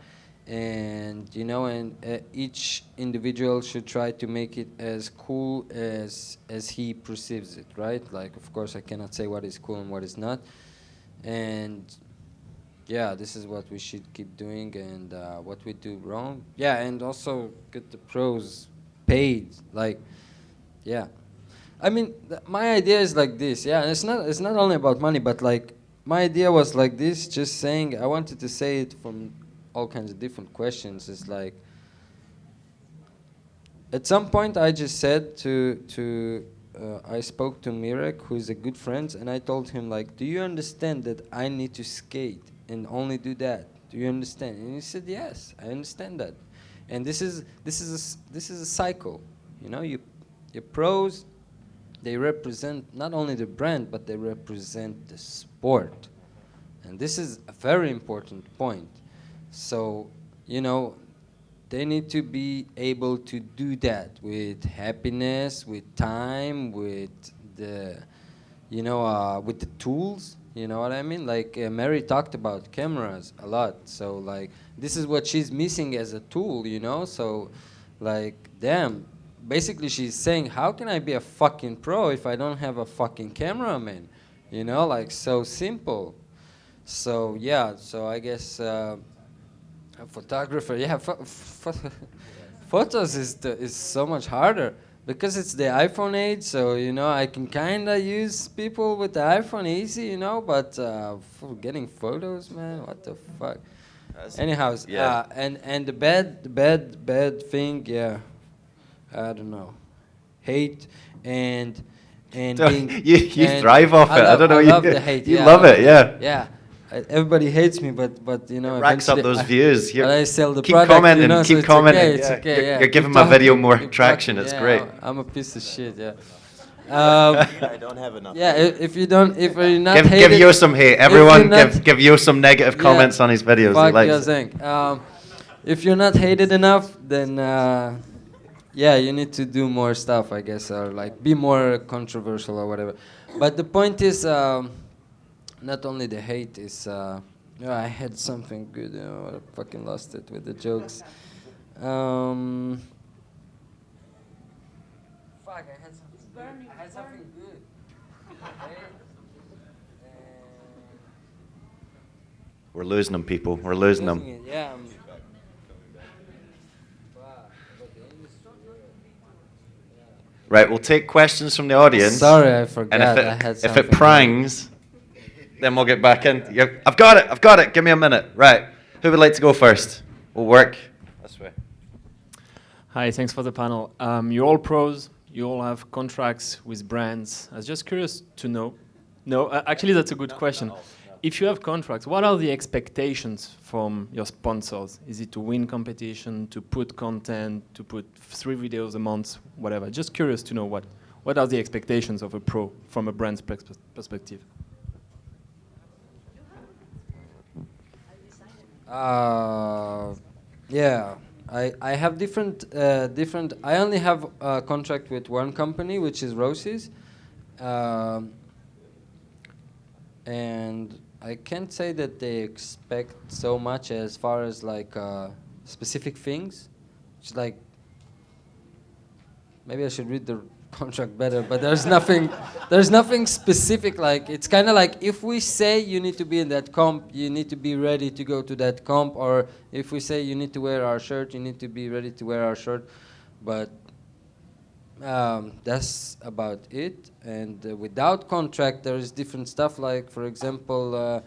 And each individual should try to make it as cool as he perceives it, right? Like, of course, I cannot say what is cool and what is not. And yeah, this is what we should keep doing, and what we do wrong. Yeah, and also get the pros paid. Like, yeah. I mean, my idea is like this. Yeah, and it's not only about money, but like my idea was like this. Just saying, I wanted to say it from all kinds of different questions. It's like, at some point, I just said I spoke to Mirek, who is a good friend, and I told him, like, do you understand that I need to skate and only do that? Do you understand? And he said, yes, I understand that. And this is a cycle. Your pros, they represent not only the brand, but they represent the sport. And this is a very important point. So, they need to be able to do that with happiness, with time, with with the tools. You know what I mean? Like Mary talked about cameras a lot. So like this is what she's missing as a tool. So like damn. Basically, she's saying, how can I be a fucking pro if I don't have a fucking cameraman? Like so simple. So yeah. So I guess. A photographer, yeah. Photos is so much harder because it's the iPhone age. So I can kind of use people with the iPhone easy, But for getting photos, man, what the fuck? Anyhow, yeah. And the bad thing, yeah. I don't know, hate and being. You and thrive off it. I don't know. I love the hate. You Yeah, love it, yeah. Yeah. Everybody hates me, but It racks up eventually those views. But I sell the keep product, commenting, so keep it's commenting. Okay, it's Yeah. okay, yeah. You're Keep giving my video talking, more keep traction. talking, It's yeah, great. I'm a piece of shit, yeah. I don't have enough. Yeah, if you're not Give hated, Yo some hate. if Everyone, you're not- give Yo some negative yeah, comments on his videos. He Fuck likes yeah, it. Zank. If you're not hated enough, then yeah, you need to do more stuff, I guess, or like be more controversial or whatever. But the point is, not only the hate is. I had something good. I fucking lost it with the jokes. Fuck, I had something good. We're losing them, people. We're losing them. Yeah. Right, we'll take questions from the audience. Sorry, I forgot. And I had if something it prangs, then we'll get back in. I've got it. Give me a minute. Right. Who would like to go first? We'll work this way. Hi, thanks for the panel. You're all pros. You all have contracts with brands. I was just curious to know. No, actually, that's a good question. If you have contracts, what are the expectations from your sponsors? Is it to win competition, to put content, to put 3 videos a month, whatever? Just curious to know what are the expectations of a pro from a brand's perspective? Yeah, I have different. I only have a contract with one company, which is Rosie's, and I can't say that they expect so much as far as like specific things. It's like maybe I should read the contract better, but there's nothing specific. Like it's kind of like if we say you need to be in that comp, you need to be ready to go to that comp, or if we say you need to wear our shirt, you need to be ready to wear our shirt. But That's about it. And without contract, there is different stuff like, for example,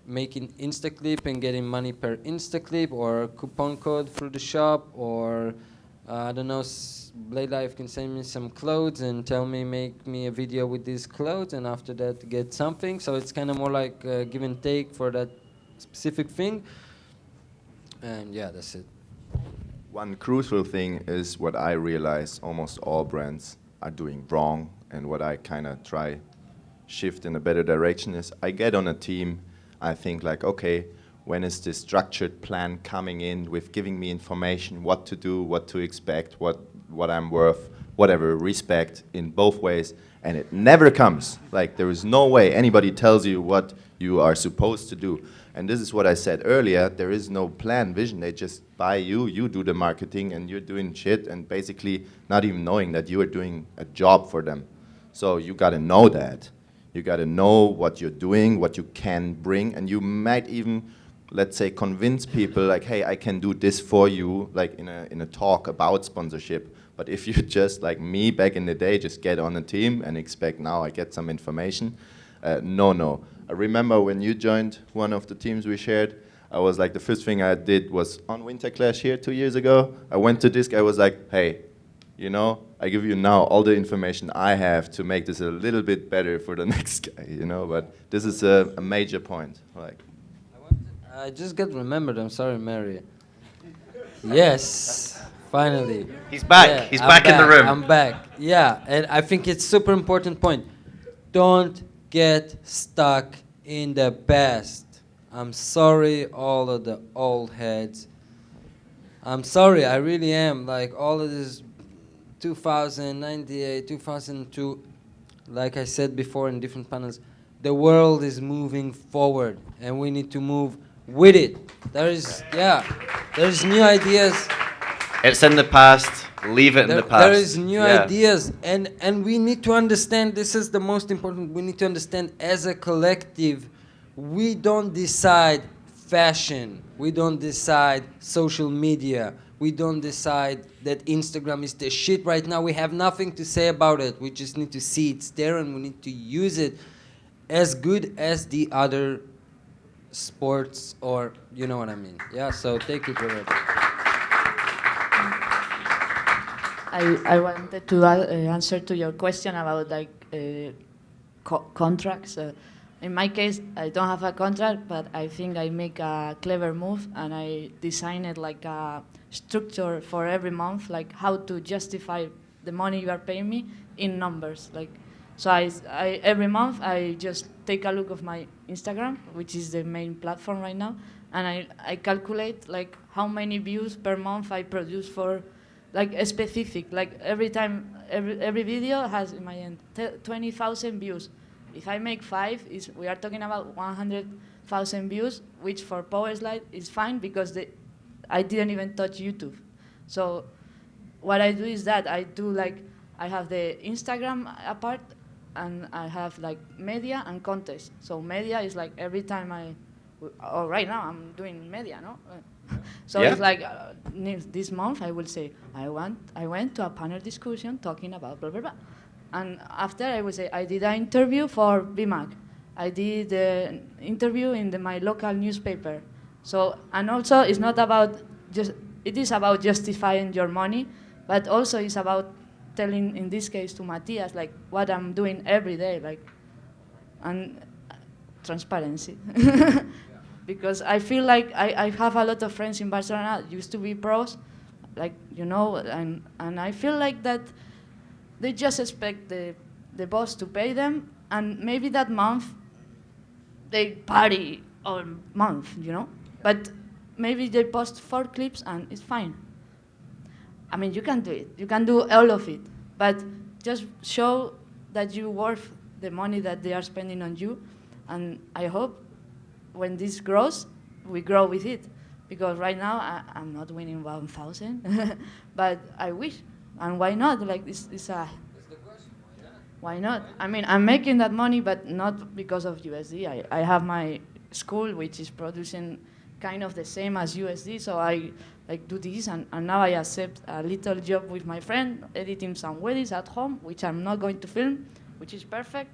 making Instaclip and getting money per Instaclip, or coupon code through the shop, or I don't know, Blade Life can send me some clothes and tell me make me a video with these clothes, and after that get something. So it's kind of more like give and take for that specific thing. And yeah, that's it. One crucial thing is what I realize almost all brands are doing wrong, and what I kind of try shift in a better direction is I get on a team, I think like, okay, when is this structured plan coming in with giving me information, what to do, what to expect, what I'm worth, whatever, respect in both ways, and it never comes. Like, there is no way anybody tells you what you are supposed to do. And this is what I said earlier, there is no plan, vision, they just buy you, you do the marketing, and you're doing shit, and basically not even knowing that you are doing a job for them. So you gotta know that. You gotta know what you're doing, what you can bring, and you might even, let's say, convince people like, hey, I can do this for you, like in a talk about sponsorship. But if you just, like me back in the day, just get on a team and expect now I get some information, no. I remember when you joined one of the teams we shared, I was like, the first thing I did was on Winterclash here 2 years ago. I went to this guy, I was like, hey, you know, I give you now all the information I have to make this a little bit better for the next guy, you know, but this is a major point. Like, I just got remembered, I'm sorry, Mary. Yes, finally. He's back. Yeah, He's back in the room. I'm back. Yeah, and I think it's super important point. Don't get stuck in the past. I'm sorry, all of the old heads. I'm sorry, I really am. Like all of this 2098, 2002, like I said before in different panels, the world is moving forward and we need to move with it. There's new ideas. It's in the past. Leave it in the past. There is new ideas, and we need to understand, this is the most important, we need to understand as a collective, we don't decide fashion, we don't decide social media, we don't decide that Instagram is the shit right now, we have nothing to say about it, we just need to see it's there and we need to use it as good as the other sports, or you know what I mean. Yeah, so take it away. I wanted to answer to your question about like contracts. In my case, I don't have a contract, but I think I make a clever move and I design it like a structure for every month, like how to justify the money you are paying me in numbers. Like, so I every month I just take a look of my Instagram, which is the main platform right now, and I calculate like how many views per month I produce for. Like a specific, like every time, every video has in my end 20,000 views. If I make 5, we are talking about 100,000 views, which for Powerslide is fine because I didn't even touch YouTube. So what I do is that I have the Instagram apart, and I have like media and contest. So media is like every time right now I'm doing media, no? So it's like this month I will say I went to a panel discussion talking about blah blah blah, and after I will say I did an interview for BMAC, I did an interview in my local newspaper. So, and also it's not about it is about justifying your money, but also it's about telling, in this case to Matthias, like what I'm doing every day, like, and transparency. Because I feel like I have a lot of friends in Barcelona, used to be pros, like, you know, and I feel like that they just expect the boss to pay them, and maybe that month they party all month, you know? But maybe they post 4 clips and it's fine. I mean, you can do it. You can do all of it. But just show that you're worth the money that they are spending on you. And I hope when this grows, we grow with it. Because right now, I'm not winning 1,000. But I wish. And why not? Like, it's a... Why not? I mean, I'm making that money, but not because of USD. I have my school, which is producing kind of the same as USD, so I like do this, and now I accept a little job with my friend, editing some weddings at home, which I'm not going to film, which is perfect.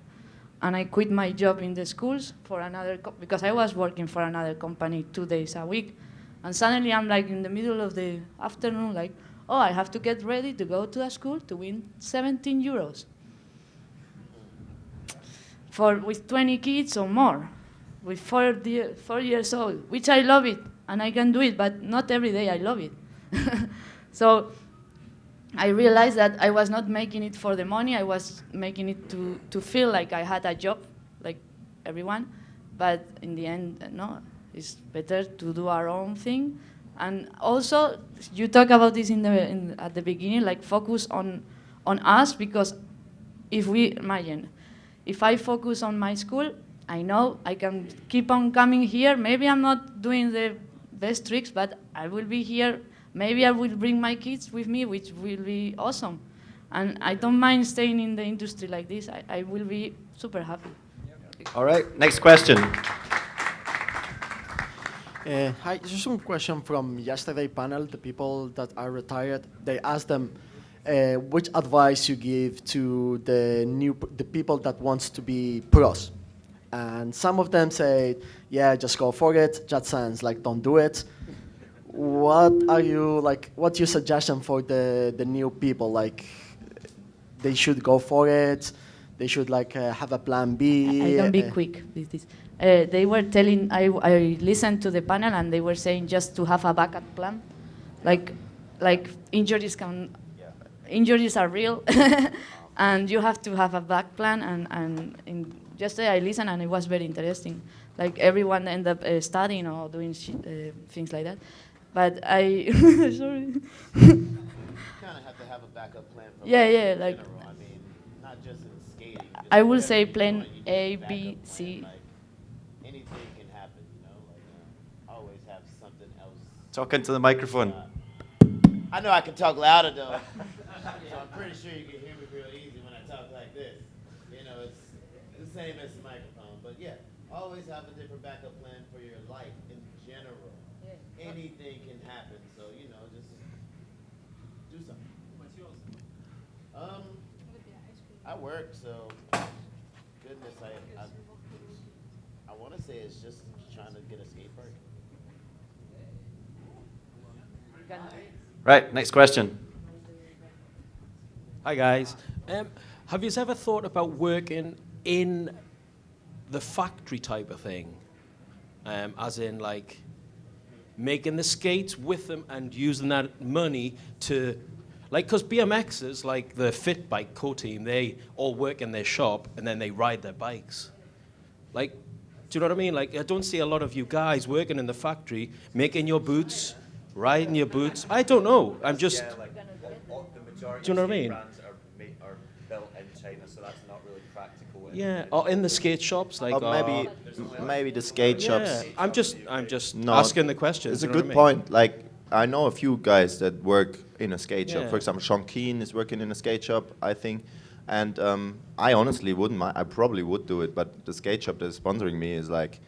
And I quit my job in the schools for another, because I was working for another company 2 days a week. And suddenly I'm like in the middle of the afternoon, like, oh, I have to get ready to go to a school to win 17 euros. With 20 kids or more, with 4 years old, which I love it, and I can do it, but not every day I love it. So I realized that I was not making it for the money, I was making it to feel like I had a job, like everyone, but in the end, no, it's better to do our own thing. And also, you talk about this at the beginning, like focus on us, because if I focus on my school, I know I can keep on coming here. Maybe I'm not doing the best tricks, but I will be here. Maybe I will bring my kids with me, which will be awesome. And I don't mind staying in the industry like this. I will be super happy. All right, next question. Hi, just one question from yesterday panel. The people that are retired, they asked them which advice you give to the people that wants to be pros. And some of them say, yeah, just go for it. Just sounds like don't do it. What's your suggestion for the new people? Like, they should go for it. They should have a plan B. I can be quick with this. They were telling, I listened to the panel, and they were saying just to have a backup plan. Like injuries are real, and you have to have a back plan. And yesterday I listened, and it was very interesting. Like everyone ended up studying or doing things like that. But sorry. You kind of have to have a backup plan for Yeah, in like general. I mean, not just in skating. Just I will whatever say you're plan doing, you need A, backup B, plan. C. Like, anything can happen, you know. Like, always have something else. Talk into the microphone. I know I can talk louder though, so I'm pretty sure you can hear me real easy when I talk like this. You know, it's the same as the microphone, but yeah, always have a different backup plan for your life in general. Anything can happen, so you know, just do something. What's yours? I work, so goodness, I want to say it's just trying to get a skate park. Right, next question. Hi guys. Have you ever thought about working in the factory type of thing? As in like making the skates with them and using that money to, like, because BMXers, like the Fit Bike co-team, they all work in their shop and then they ride their bikes. Like, do you know what I mean? Like, I don't see a lot of you guys working in the factory, making your boots, riding your boots. I don't know. I'm just. Yeah, like the majority Do you know what I mean? brands are built in China, so that's not really practical. Yeah, or in the skate shops, like. Or maybe the skate shops. Yeah, I'm just No, asking the question. It's a good point. Like, I know a few guys that work in a skate shop. Yeah. For example, Sean Keane is working in a skate shop, I think. And I honestly wouldn't mind. I probably would do it, but the skate shop that's sponsoring me is like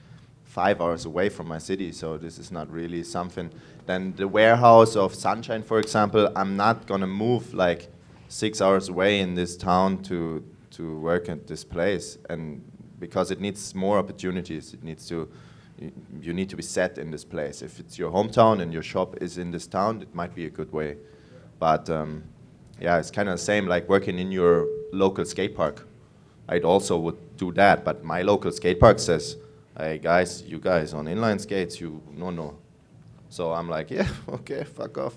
5 hours away from my city, so this is not really something. Then the warehouse of Sunshine, for example, I'm not gonna move like 6 hours away in this town to work at this place, and because it needs more opportunities, you need to be set in this place. If it's your hometown and your shop is in this town, it might be a good way. But yeah, it's kind of the same like working in your local skate park. I'd also would do that, but my local skate park says, hey guys, you guys on inline skates, no. So I'm like, yeah, okay, fuck off.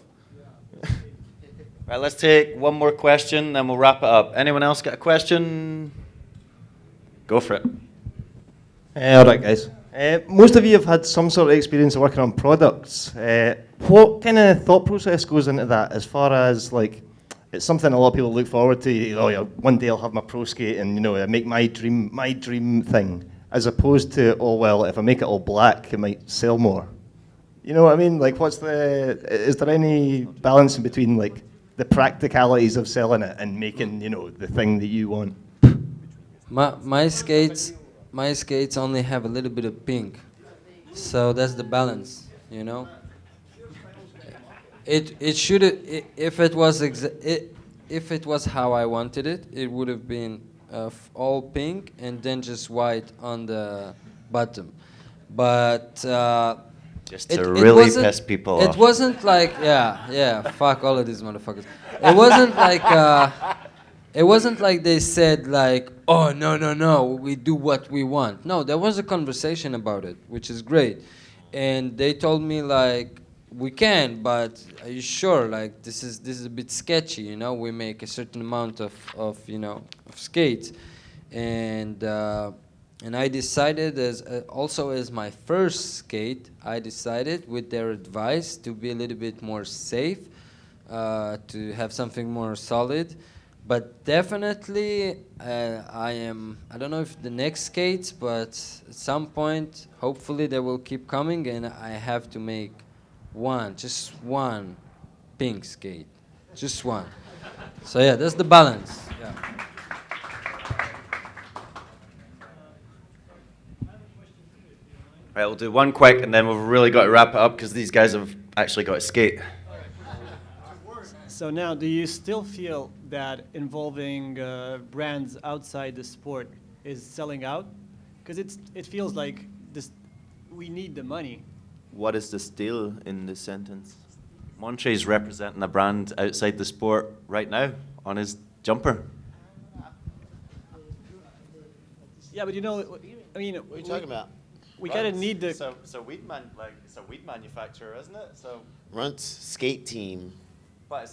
Right, let's take one more question, then we'll wrap it up. Anyone else got a question? Go for it. All right, guys. Most of you have had some sort of experience of working on products. What kind of thought process goes into that as far as, like, it's something a lot of people look forward to, you know, yeah, one day I'll have my pro skate and, you know, I make my dream thing, as opposed to, oh, well, if I make it all black, it might sell more. You know what I mean? Like, is there any balance in between, like, the practicalities of selling it and making, you know, the thing that you want? My skates only have a little bit of pink, so that's the balance. you know. It should if it was if it was how I wanted it, it would have been all pink and then just white on the bottom. But Just to really piss people it off. wasn't like fuck all of these motherfuckers. It wasn't like it wasn't like they said like, oh no, we do what we want. No, there was a conversation about it, which is great, and they told me like, we can, but are you sure? Like this is a bit sketchy, you know. We make a certain amount of you know of skates, and I decided as also as my first skate, I decided with their advice to be a little bit more safe, to have something more solid. But definitely, I don't know if the next skates, but at some point, hopefully they will keep coming, and I have to make just one pink skate. Just one. So yeah, that's the balance. Yeah. Right, we'll do one quick and then we've really got to wrap it up because these guys have actually got to skate. So now, do you still feel that involving brands outside the sport is selling out? Because it feels like we need the money. What is the still in this sentence? Montre's representing a brand outside the sport right now on his jumper. Yeah, but you know, I mean, What are you talking about? We kind of need the. It's a weed manufacturer, isn't it? So, Runts skate team. but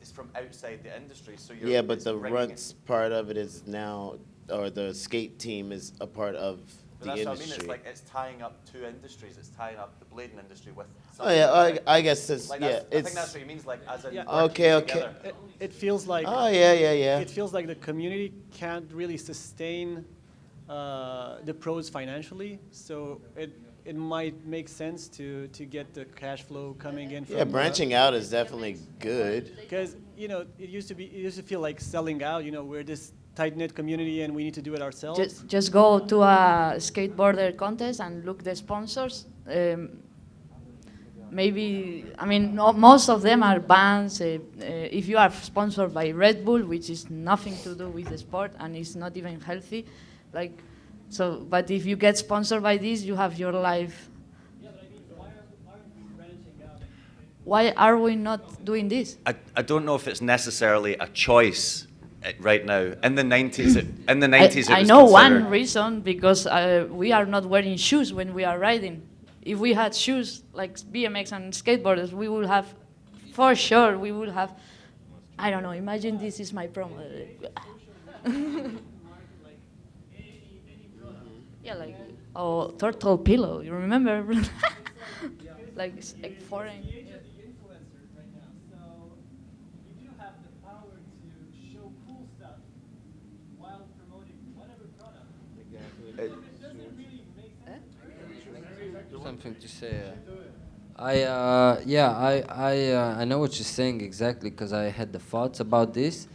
it's from outside the industry. So Yeah, but the Runts part of it is now, or the skate team is a part of But the that's what I industry. mean. It's like it's tying up two industries. It's tying up the blading industry with. Oh yeah, I guess it's Like yeah, I think it's that's what he means. Like as in. Yeah. working Okay. together. It feels like. Oh yeah. It feels like the community can't really sustain the pros financially, so it might make sense to get the cash flow coming in. Yeah, branching out is definitely good. Because you know it used to feel like selling out. You know, we're this tight knit community and we need to do it ourselves. Just go to a skateboarder contest and look the sponsors. Maybe, I mean, most of them are bands. If you are sponsored by Red Bull, which is nothing to do with the sport and it's not even healthy, like, so. But if you get sponsored by this, you have your life. Yeah, but I mean, why aren't we branching out? Why are we not doing this? I don't know if it's necessarily a choice right now. In the 90s, in the 90s, I know one reason, because we are not wearing shoes when we are riding. If we had shoes like BMX and skateboarders, we would have, for sure, we would have. I don't know. Imagine this is my promo. Yeah, like turtle pillow. You remember? Like foreign. Something to say. I know what you're saying exactly, because I had the thoughts about this,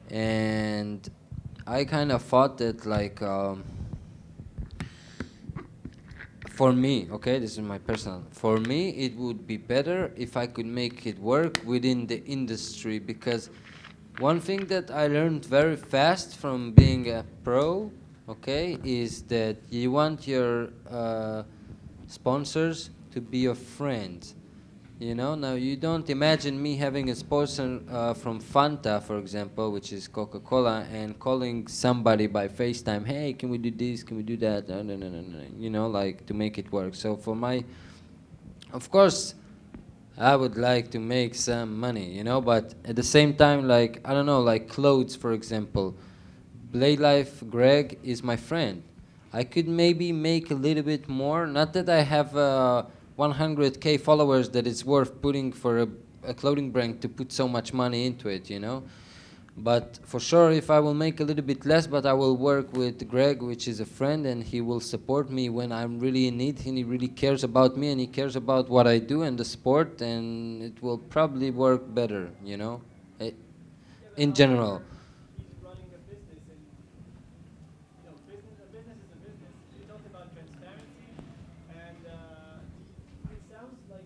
and I kind of thought that like for me, okay, this is my personal. For me, it would be better if I could make it work within the industry, because one thing that I learned very fast from being a pro, okay, is that you want your sponsors to be your friends. You know, now you don't imagine me having a sponsor from Fanta, for example, which is Coca-Cola, and calling somebody by FaceTime, hey, can we do this, can we do that? No, you know, like to make it work. So for of course, I would like to make some money, you know, but at the same time, like, I don't know, like clothes, for example. Blade Life Greg is my friend. I could maybe make a little bit more. Not that I have 100K followers that it's worth putting for a clothing brand to put so much money into it, you know. But for sure, if I will make a little bit less, but I will work with Greg, which is a friend, and he will support me when I'm really in need, and he really cares about me, and he cares about what I do and the sport, and it will probably work better, you know, in general. Sounds like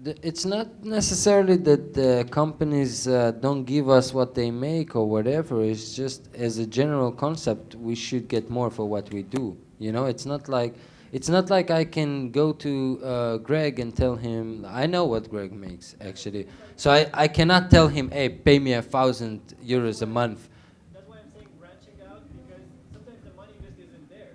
It's not necessarily that the companies don't give us what they make or whatever. It's just as a general concept, we should get more for what we do. You know, it's not like I can go to Greg and tell him I know what Greg makes actually. So I cannot tell him, hey, pay me €1,000 a month. That's why I'm saying branching out, because sometimes the money just isn't there.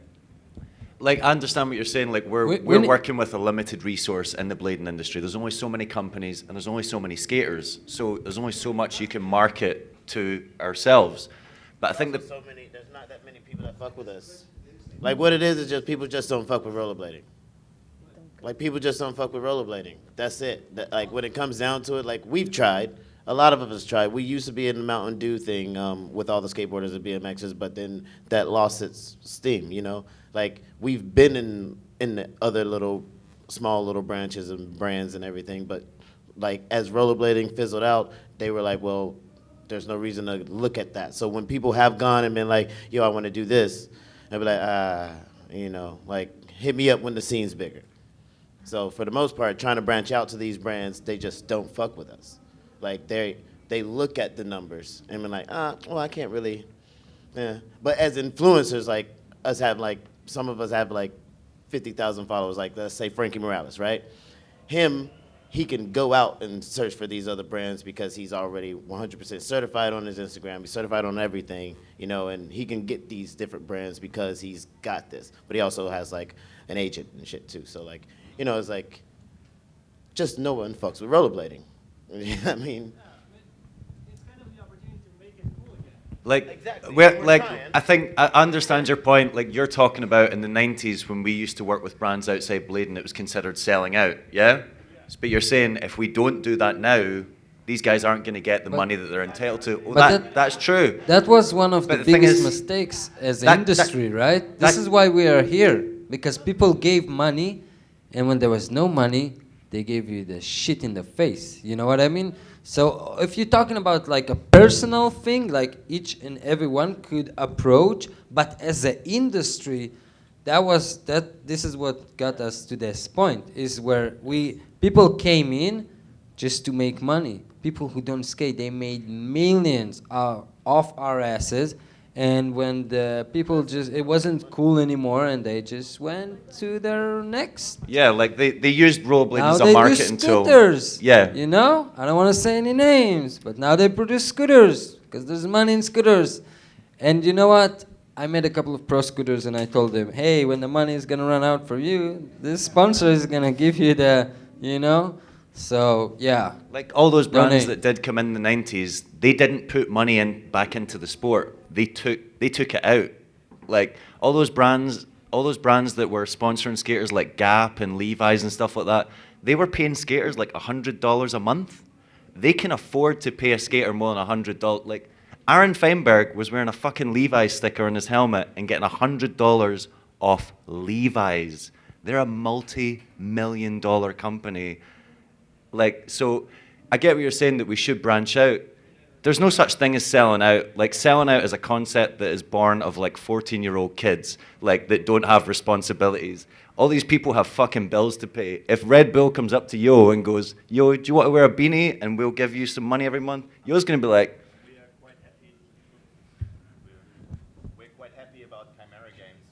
Like, I understand what you're saying. Like, We we're ne- working with a limited resource in the blading industry. There's only so many companies and there's only so many skaters. So there's only so much you can market to ourselves. But I think that There's not that many people that fuck with us. Like, what it is just people just don't fuck with rollerblading. Like, people just don't fuck with rollerblading. That's it. Like, when it comes down to it, like, we've tried. A lot of us tried. We used to be in the Mountain Dew thing with all the skateboarders and BMXers, but then that lost its steam, you know? Like, we've been in the other small little branches and brands and everything, but, like, as rollerblading fizzled out, they were like, well, there's no reason to look at that. So when people have gone and been like, yo, I want to do this, I'd be like, you know, like, hit me up when the scene's bigger. So for the most part, trying to branch out to these brands, they just don't fuck with us. Like, they look at the numbers and be like, well, I can't really, yeah. But as influencers, like, some of us have, like, 50,000 followers, like, let's say Frankie Morales, right? He can go out and search for these other brands because he's already 100% certified on his Instagram. He's certified on everything, you know, and he can get these different brands because he's got this. But he also has, like, an agent and shit, too. So, like, you know, it's like, just no one fucks with rollerblading. You know what I mean? It's kind of the opportunity to make it cool again. Like, Exactly. we're, We're like, trying. I think I understand your point. Like, you're talking about in the 90s when we used to work with brands outside blading, it was considered selling out, yeah? But you're saying if we don't do that now, these guys aren't going to get the money that they're entitled to. Well, But that's true. That was one of But the the thing biggest is, mistakes as an that- industry, right? This that- is why we are here, because people gave money, and when there was no money, they gave you the shit in the face. You know what I mean? So if you're talking about like a personal thing, like each and every one could approach, but as an industry, this is what got us to this point, is where people came in just to make money. People who don't skate, they made millions off our asses. And when the people it wasn't cool anymore, and they just went to their next. Yeah, like they used rollerblading Now as a they do marketing tool. scooters. Yeah. You know, I don't want to say any names, but now they produce scooters because there's money in scooters. And you know what? I met a couple of pro scooters, and I told them, hey, when the money is gonna run out for you, this sponsor is gonna give you the, you know. So yeah. Like all those brands Donate. that did come in the 90s, they didn't put money back into the sport. They took it out. Like all those brands that were sponsoring skaters like Gap and Levi's and stuff like that, they were paying skaters like $100 a month. They can afford to pay a skater more than $100. Like Aaron Feinberg was wearing a fucking Levi's sticker on his helmet and getting $100 off Levi's. They're a multi-million-dollar company. Like, so I get what you're saying that we should branch out. There's no such thing as selling out. Like, selling out is a concept that is born of like 14-year-old kids, like that don't have responsibilities. All these people have fucking bills to pay. If Red Bull comes up to Yo and goes, Yo, do you want to wear a beanie and we'll give you some money every month? Yo's gonna be like, We're quite happy about Chimera Games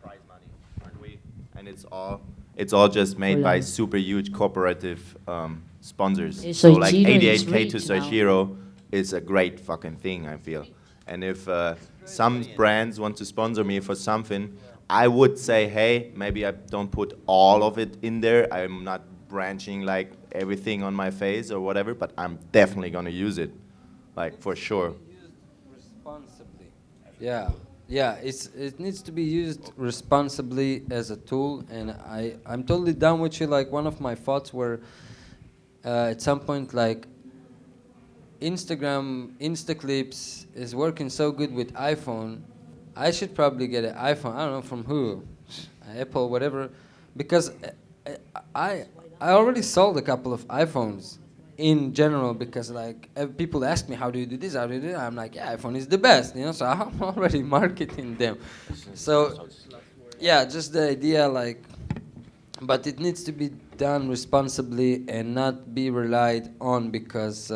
prize money, aren't we? And it's all just made by super huge corporative sponsors. So like Soichiro is 88K rich to now. Soichiro is a great fucking thing, I feel. And if some brands want to sponsor me for something, I would say, hey, maybe I don't put all of it in there. I'm not branching like everything on my face or whatever, but I'm definitely gonna use it, like for sure. Used responsibly. Yeah, it needs to be used responsibly as a tool, and I'm totally down with you. Like one of my thoughts were at some point like Instagram Instaclips is working so good with iPhone. I should probably get an iPhone. I don't know from who, Apple, whatever, because I already sold a couple of iPhones in general, because like people ask me how do you do this, how do you do that. I'm like, yeah, iPhone is the best, you know. So I'm already marketing them. So yeah, just the idea like, but it needs to be done responsibly and not be relied on because,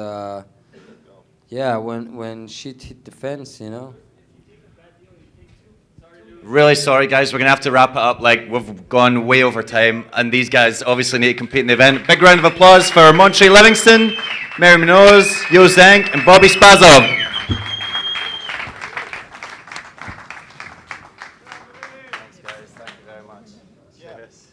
yeah, when shit hit the fence, you know. Really sorry, guys. We're going to have to wrap it up. Like, we've gone way over time, and these guys obviously need to compete in the event. Big round of applause for Montre Livingston, Mary Munoz, Yo Zank, and Bobby Spazov. Thanks, guys. Thank you very much. Cheers.